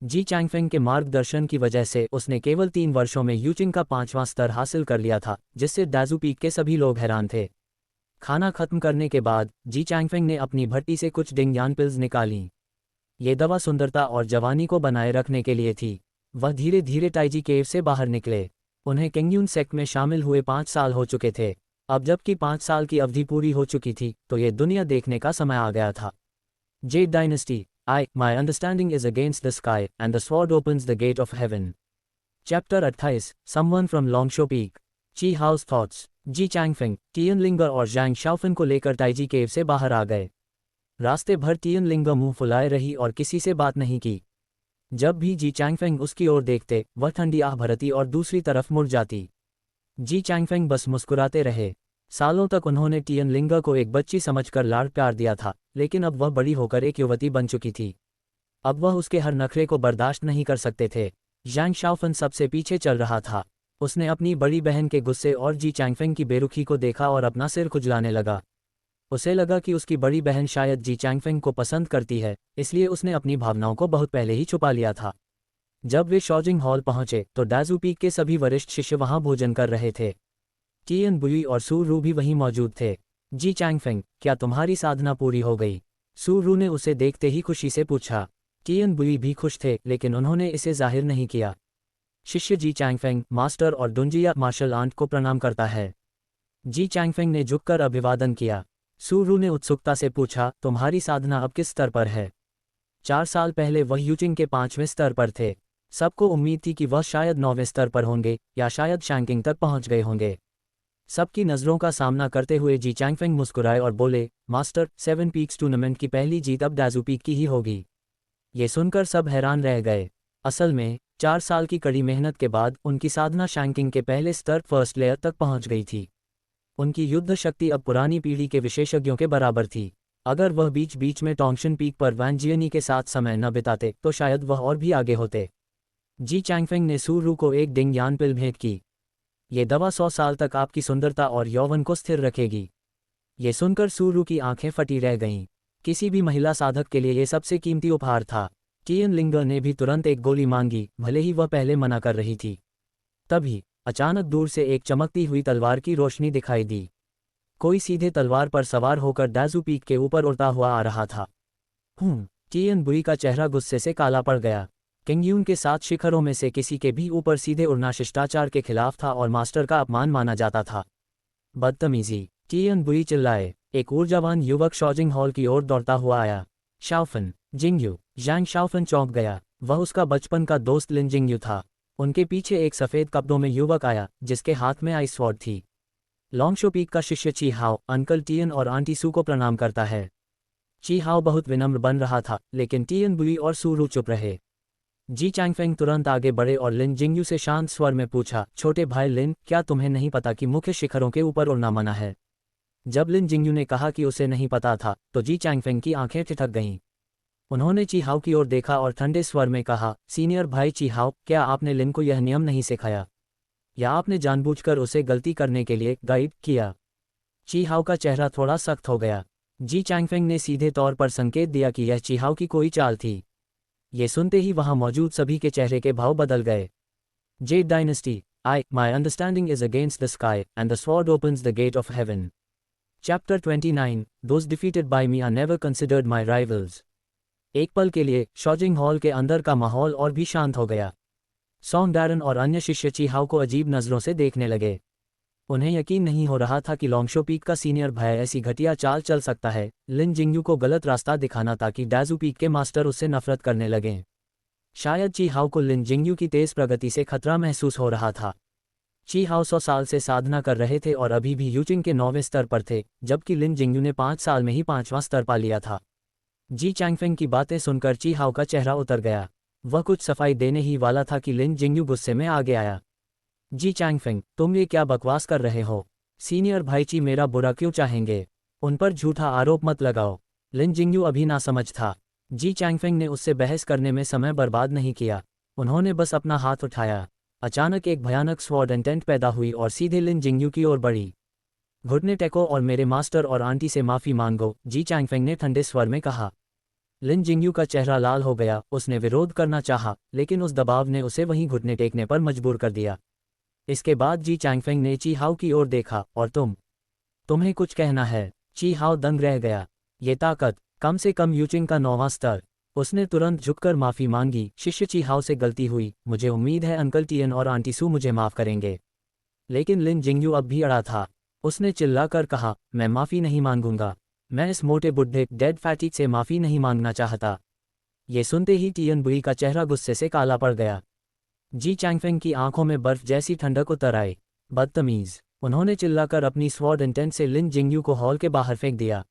जी चैंगफेंग के मार्गदर्शन की वजह से उसने केवल 3 वर्षों में यूचिंग का 5वां स्तर हासिल कर लिया था, जिससे दाजू पीक के सभी लोग हैरान थे। खाना खत्म करने के बाद जी चैंगफेंग ने अपनी भट्टी से कुछ डिंगयान पिल्स निकालीं। ये दवा सुंदरता और जवानी को बनाए रखने के लिए थी। वह धीरे धीरे ताइजी केव से बाहर निकले। उन्हें कैंगयून सेक्ट में शामिल हुए 5 साल हो चुके थे। अब जबकि 5 साल की अवधि पूरी हो चुकी थी तो ये दुनिया देखने का समय आ गया था। Jade dynasty. My understanding is against the sky and the sword opens the gate of heaven. Chapter 28 someone from Longshou peak. Qi house thoughts. Ji Changfeng, Tianlinger और जैंग शाओफन को लेकर ताइजी केव से बाहर आ गए। रास्ते भर टियनलिंगर मुंह फुलाए रही और किसी से बात नहीं की। जब भी जी चैंगफेंग उसकी ओर देखते वह ठंडी आह भरती और दूसरी तरफ मुड़ जाती। जी चैंगफेंग बस मुस्कुराते रहे। सालों तक उन्होंने टियनलिंगर को एक बच्ची समझकर लाड़ प्यार दिया था, लेकिन अब वह बड़ी होकर एक युवती बन चुकी थी। अब वह उसके हर नखरे को बर्दाश्त नहीं कर सकते थे। जैंग शाओफन सबसे पीछे चल रहा था। उसने अपनी बड़ी बहन के गुस्से और जी चैंगफेंग की बेरुखी को देखा और अपना सिर खुजलाने लगा। उसे लगा कि उसकी बड़ी बहन शायद जी चैंगफेंग को पसंद करती है, इसलिए उसने अपनी भावनाओं को बहुत पहले ही छुपा लिया था। जब वे शॉजिंग हॉल पहुंचे तो डाजू पीक के सभी वरिष्ठ शिष्य वहां भोजन कर रहे थे। टियन बुई और सू रू भी वहीं मौजूद थे। जी चैंगफेंग, क्या तुम्हारी साधना पूरी हो गई? सू रू ने उसे देखते ही खुशी से पूछा। टियन बुई भी खुश थे, लेकिन उन्होंने इसे जाहिर नहीं किया। शिष्य जी चैंगफेंग, मास्टर और डुंजिया मार्शल आर्ट को प्रणाम करता है। जी चैंगफेंग ने झुककर अभिवादन किया। सू रू ने उत्सुकता से पूछा, तुम्हारी साधना अब किस स्तर पर है? 4 साल पहले वह यूचिंग के 5वें स्तर पर थे। सबको उम्मीद थी कि वह शायद 9वें स्तर पर होंगे या शायद शैंकिंग तक पहुंच गए होंगे। सबकी नज़रों का सामना करते हुए जी चैंगफेंग मुस्कुराए और बोले, मास्टर, 7 पीक्स टूर्नामेंट की पहली जीत अब डाजू पीक की ही होगी। ये सुनकर सब हैरान रह गए। असल में 4 साल की कड़ी मेहनत के बाद उनकी साधना शैंकिंग के पहले स्तर फर्स्ट लेयर तक पहुंच गई थी। उनकी युद्ध शक्ति अब पुरानी पीढ़ी के विशेषज्ञों के बराबर थी। अगर वह बीच बीच में टोंगशन पीक पर वैन जियनी के साथ समय न बिताते तो शायद वह और भी आगे होते। जी चैंगफेंग ने सू रू को एक डिंग यान पिल भेंट की। ये दवा 100 साल तक आपकी सुंदरता और यौवन को स्थिर रखेगी। ये सुनकर सू रू की आंखें फटी रह गईं। किसी भी महिला साधक के लिए ये सबसे कीमती उपहार था। टियन लिंगर ने भी तुरंत एक गोली मांगी, भले ही वह पहले मना कर रही थी। तभी अचानक दूर से एक चमकती हुई तलवार की रोशनी दिखाई दी। कोई सीधे तलवार पर सवार होकर डाजू पीक के ऊपर उड़ता हुआ आ रहा था। टियन बुई का चेहरा गुस्से से काला पड़ गया। किंगयून के 7 शिखरों में से किसी के भी ऊपर सीधे उड़ना शिष्टाचार के खिलाफ था और मास्टर का अपमान माना जाता था। बदतमीजी! टियन बुई चिल्लाए। एक ऊर्जावान युवक शॉजिंग हॉल की ओर दौड़ता हुआ आया। शाओफन, जिंगयू! जैंग शाओफन चौंक गया। वह उसका बचपन का दोस्त लिन जिंगयू था। उनके पीछे एक सफ़ेद कपड़ों में युवक आया, जिसके हाथ में आइस स्वॉर्ड थी। लॉन्गशो पीक का शिष्य ची हाओ अंकल टियन और आंटी सू को प्रणाम करता है। ची हाओ बहुत विनम्र बन रहा था, लेकिन टियन बुई और सू रू चुप रहे। जी चैंगफेंग तुरंत आगे बढ़े और लिन जिंगयू से शांत स्वर में पूछा, छोटे भाई लिन, क्या तुम्हें नहीं पता कि मुख्य शिखरों के ऊपर उड़ना मना है? जब लिन जिंगयू ने कहा कि उसे नहीं पता था तो जी चैंगफेंग की आंखें ठिठक गईं। उन्होंने ची हाओ की ओर देखा और ठंडे स्वर में कहा, सीनियर भाई ची हाओ, क्या आपने लिन को यह नियम नहीं सिखाया? या आपने जानबूझकर उसे गलती करने के लिए गाइड किया? ची हाओ का चेहरा थोड़ा सख्त हो गया। जी चैंगफेंग ने सीधे तौर पर संकेत दिया कि यह ची हाओ की कोई चाल थी। ये सुनते ही वहां मौजूद सभी के चेहरे के भाव बदल गए। Jade dynasty. My understanding is against the sky and the sword opens the gate of heaven. Chapter 29 those defeated by me are never considered my rivals. एक पल के लिए शॉजिंग हॉल के अंदर का माहौल और भी शांत हो गया। सॉन्ग डैरन और अन्य शिष्य ची हाओ को अजीब नज़रों से देखने लगे। उन्हें यकीन नहीं हो रहा था कि लॉन्गशो पीक का सीनियर भाई ऐसी घटिया चाल चल सकता है। लिन जिंगयू को गलत रास्ता दिखाना ताकि डाजू पीक के मास्टर उससे नफरत करने लगें। शायद ची हाओ को लिन जिंगयू की तेज प्रगति से खतरा महसूस हो रहा था। ची हाओ 100 साल से साधना कर रहे थे और अभी भी यूचिंग के 9वें स्तर पर थे, जबकि लिन जिंगयू ने 5 साल में ही 5वां स्तर पा लिया था। जी चैंगफेंग की बातें सुनकर ची हाओ का चेहरा उतर गया। वह कुछ सफाई देने ही वाला था कि लिन जिंगयू गुस्से में आगे आया। जी चैंगफेंग, तुम ये क्या बकवास कर रहे हो? सीनियर भाई ची मेरा बुरा क्यों चाहेंगे? उन पर झूठा आरोप मत लगाओ। लिन जिंगयू अभी नासमझ था। जी चैंगफेंग ने उससे बहस करने में समय बर्बाद नहीं किया। उन्होंने बस अपना हाथ उठाया। अचानक एक भयानक स्वॉर्ड इंटेंट पैदा हुई और सीधे लिन जिंगयू की ओर बढ़ी। घुटने टेको और मेरे मास्टर और आंटी से माफ़ी मांगो, जी चैंगफेंग ने ठंडे स्वर में कहा। लिन जिंगयू का चेहरा लाल हो गया। उसने विरोध करना चाहा, लेकिन उस दबाव ने उसे वहीं घुटने टेकने पर मजबूर कर दिया। इसके बाद जी चैंगफेंग ने ची हाओ की ओर देखा, और तुम्हें कुछ कहना है? ची हाओ दंग रह गया। ये ताकत, कम से कम यूचिंग का 9वां स्तर। उसने तुरंत झुककर माफ़ी मांगी। शिष्य ची हाओ से गलती हुई, मुझे उम्मीद है अंकल टियन और आंटी सू मुझे माफ़ करेंगे। लेकिन लिन जिंगयू अब भी अड़ा था। उसने चिल्लाकर कहा, मैं माफ़ी नहीं मांगूंगा। मैं इस मोटे बुढ़े डेड फैटी से माफ़ी नहीं मांगना चाहता। ये सुनते ही टियन बुई का चेहरा गुस्से से काला पड़ गया। जी चैंगफेंग की आंखों में बर्फ जैसी ठंडक उतर आई। बदतमीज! उन्होंने चिल्लाकर अपनी स्वॉर्ड इंटेंट से लिन जिंगयू को हॉल के बाहर फेंक दिया।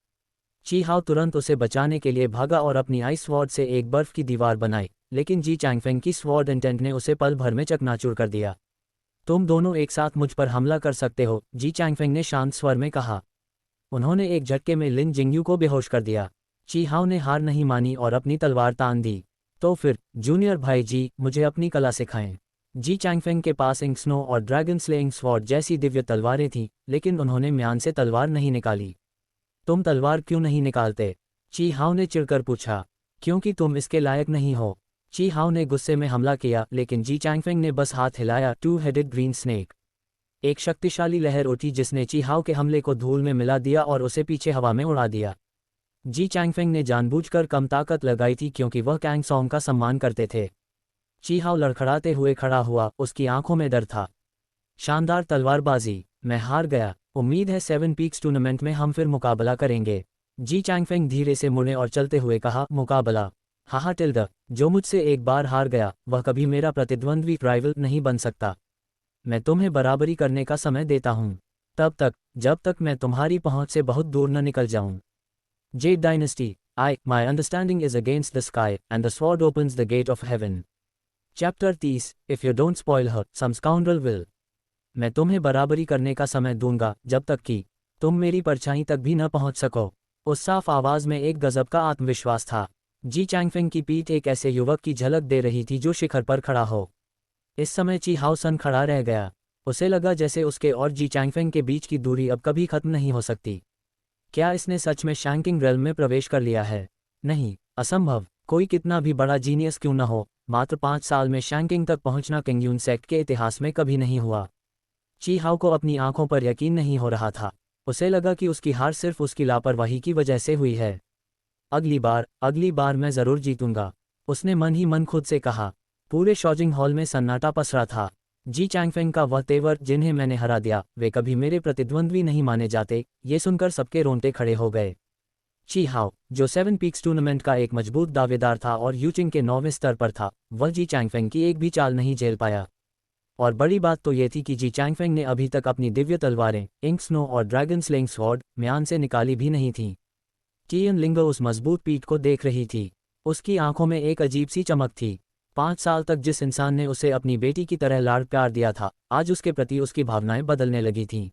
ची हाओ तुरंत उसे बचाने के लिए भागा और अपनी आइस स्वॉर्ड से एक बर्फ की दीवार बनाई, लेकिन जी चैंगफेंग की स्वॉर्ड इंटेंट ने उसे पल भर में चकनाचूर कर दिया। तुम दोनों एक साथ मुझ पर हमला कर सकते हो, जी चैंगफेंग ने शांत स्वर में कहा। उन्होंने एक झटके में लिन जिंगयू को बेहोश कर दिया। ची हाओ ने हार नहीं मानी और अपनी तलवार तान दी। तो फिर जूनियर भाई जी, मुझे अपनी कला सिखाएं। जी चैंगफेंग के पास इंक स्नो और ड्रैगन स्लेइंग स्वॉर्ड जैसी दिव्य तलवारें थीं, लेकिन उन्होंने म्यान से तलवार नहीं निकाली। तुम तलवार क्यों नहीं निकालते? ची हाओ ने चिढ़कर पूछा। क्योंकि तुम इसके लायक नहीं हो। ची हाओ ने गुस्से में हमला किया, लेकिन जी चैंगफेंग ने बस हाथ हिलाया। Two headed green snake. एक शक्तिशाली लहर उठी जिसने ची हाओ के हमले को धूल में मिला दिया और उसे पीछे हवा में उड़ा दिया। जी चैंगफेंग ने जानबूझकर कम ताकत लगाई थी क्योंकि वह कैंग सॉन्ग का सम्मान करते थे। ची हाओ लड़खड़ाते हुए खड़ा हुआ, उसकी आंखों में डर था। शानदार तलवारबाजी! मैं हार गया। उम्मीद है 7 पीक्स टूर्नामेंट में हम फिर मुकाबला करेंगे। जी चैंगफेंग धीरे से मुड़े और चलते हुए कहा, मुकाबला? हाहा टिल्ड, जो मुझसे एक बार हार गया वह कभी मेरा प्रतिद्वंद्वी राइवल नहीं बन सकता। मैं तुम्हें बराबरी करने का समय देता हूँ, तब तक जब तक मैं तुम्हारी पहुंच से बहुत दूर न निकल जाऊं। Jade dynasty. My understanding is against the sky and the sword opens the gate of heaven. Chapter 30। If you don't spoil her, some scoundrel will. मैं तुम्हें बराबरी करने का समय दूंगा जब तक कि तुम मेरी परछाई तक भी न पहुंच सको। उस साफ आवाज में एक गजब का आत्मविश्वास था। जी चैंगफेंग की पीठ एक ऐसे युवक की झलक दे रही थी जो शिखर पर खड़ा हो। इस समय ची हाओ सन खड़ा रह गया। उसे लगा जैसे उसके और जी चैंगफेंग के बीच की दूरी अब कभी खत्म नहीं हो सकती। क्या इसने सच में शैंकिंग रेल्म में प्रवेश कर लिया है? नहीं, असंभव। कोई कितना भी बड़ा जीनियस क्यों न हो, मात्र 5 साल में शैंकिंग तक पहुंचना किंगयून सेक्ट के इतिहास में कभी नहीं हुआ। ची हाओ को अपनी आंखों पर यकीन नहीं हो रहा था। उसे लगा कि उसकी हार सिर्फ उसकी लापरवाही की वजह से हुई है। अगली बार मैं जरूर जीतूंगा, उसने मन ही मन खुद से कहा। पूरे शॉजिंग हॉल में सन्नाटा पसरा था। जी चैंगफेंग का वह तेवर जिन्हें मैंने हरा दिया वे कभी मेरे प्रतिद्वंद्वी नहीं माने जाते, ये सुनकर सबके रोंगटे खड़े हो गए। ची हाओ, जो 7 पीक्स टूर्नामेंट का एक मजबूत दावेदार था और यूचिंग के 9वें स्तर पर था, वह जी चैंगफेंग की एक भी चाल नहीं झेल पाया। और बड़ी बात तो ये थी कि जी चैंगफेंग ने अभी तक अपनी दिव्य तलवारें इंक स्नो और ड्रैगन स्लेइंग स्वॉर्ड म्यान से निकाली भी नहीं थीं। टियन लिंगर उस मजबूत पीठ को देख रही थी। उसकी आंखों में एक अजीब सी चमक थी। 5 साल तक जिस इंसान ने उसे अपनी बेटी की तरह लाड़ प्यार दिया था, आज उसके प्रति उसकी भावनाएं बदलने लगी थीं।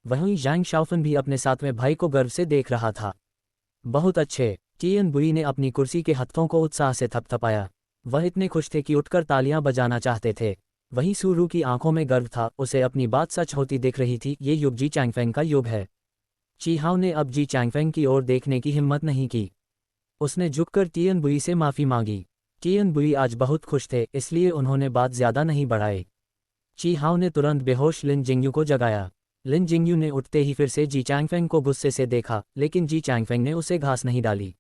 वहीं ज़ैंग शाओफन भी अपने 7वें भाई को गर्व से देख रहा था। बहुत अच्छे! टियन बुई ने अपनी कुर्सी के हत्थों को उत्साह से थपथपाया। वह इतने खुश थे कि उठकर तालियां बजाना चाहते थे। वहीं सूरू की आंखों में गर्व था, उसे अपनी बात सच होती दिख रही थी। ये युग जी चैंगफेंग का युग है। ची हाओ ने अब जी चैंगफेंग की ओर देखने की हिम्मत नहीं की। उसने झुककर टियन बुई से माफ़ी मांगी। टियन बुई आज बहुत खुश थे, इसलिए उन्होंने बात ज़्यादा नहीं बढ़ाई। ची हाओ ने तुरंत बेहोश लिन जिंगयू को जगाया। लिन जिंगयू ने उठते ही फिर से जी चैंगफेंग को गुस्से से देखा, लेकिन जी चैंगफेंग ने उसे घास नहीं डाली।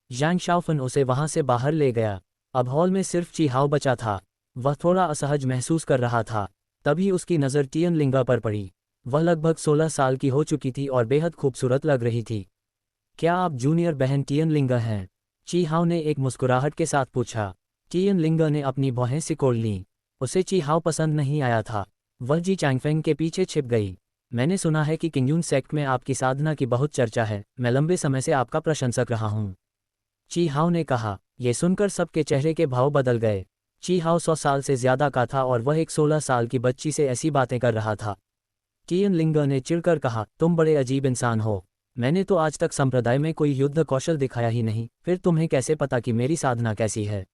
ज़ैंग शाओफन उसे वहां से बाहर ले गया। अब हॉल में सिर्फ ची हाओ बचा था। वह थोड़ा असहज महसूस कर रहा था। तभी उसकी नज़र टियन लिंगा पर पड़ी। वह लगभग 16 साल की हो चुकी थी और बेहद खूबसूरत लग रही थी। क्या आप जूनियर बहन टियन लिंगा हैं? ची हाओ ने एक मुस्कुराहट के साथ पूछा। टियन लिंगा ने अपनी भौहें सिकोड़ लीं। उसे ची हाओ पसंद नहीं आया था। वह जी चैंगफेंग के पीछे छिप गई। मैंने सुना है कि किंगयून सेक्ट में आपकी साधना की बहुत चर्चा है। मैं लंबे समय से आपका प्रशंसक रहा हूँ, ची हाओ ने कहा। यह सुनकर सबके चेहरे के भाव बदल गए। ची हाओ 100 साल से ज्यादा का था और वह एक 16 साल की बच्ची से ऐसी बातें कर रहा था। टियन लिंगा ने चिढ़कर कहा, तुम बड़े अजीब इंसान हो। मैंने तो आज तक संप्रदाय में कोई युद्ध कौशल दिखाया ही नहीं, फिर तुम्हें कैसे पता कि मेरी साधना कैसी है?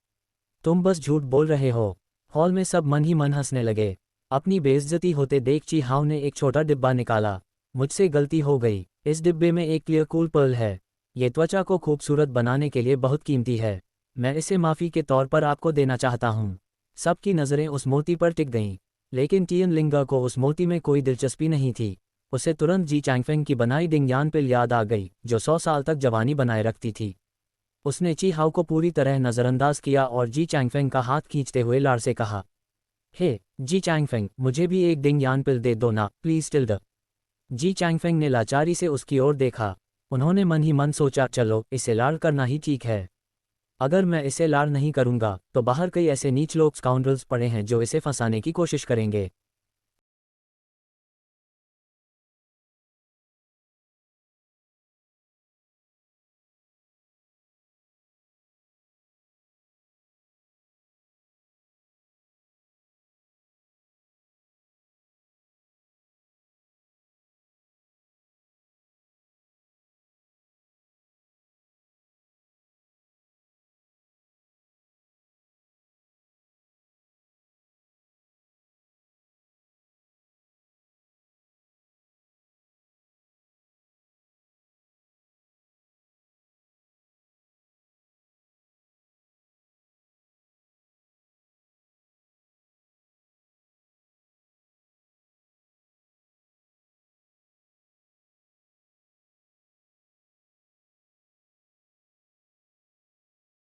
तुम बस झूठ बोल रहे हो। हॉल में सब मन ही मन हंसने लगे। अपनी बेइज्जती होते देख ची हाओ ने एक छोटा डिब्बा निकाला। मुझसे गलती हो गई। इस डिब्बे में एक क्लियर कूल पर्ल है। ये त्वचा को खूबसूरत बनाने के लिए बहुत कीमती है। मैं इसे माफ़ी के तौर पर आपको देना चाहता हूँ। सबकी नज़रें उस मोती पर टिक गईं, लेकिन टियन लिंगा को उस मोती में कोई दिलचस्पी नहीं थी। उसे तुरंत जी चैंगफेंग की बनाई डिंगयान पिल याद आ गई, जो 100 साल तक जवानी बनाए रखती थी। उसने ची हाओ को पूरी तरह नज़रअंदाज किया और जी चैंगफेंग का हाथ खींचते हुए लाड़ से कहा, हे जी चैंगफेंग, मुझे भी एक डिंगयान पिल दे दो ना प्लीज़ टिल्ड। जी चैंगफेंग ने लाचारी से उसकी ओर देखा। उन्होंने मन ही मन सोचा, चलो इसे लाड़ करना ही ठीक है। अगर मैं इसे लाड़ नहीं करूंगा तो बाहर कई ऐसे नीच लोग स्काउंड्रल्स पड़े हैं जो इसे फंसाने की कोशिश करेंगे।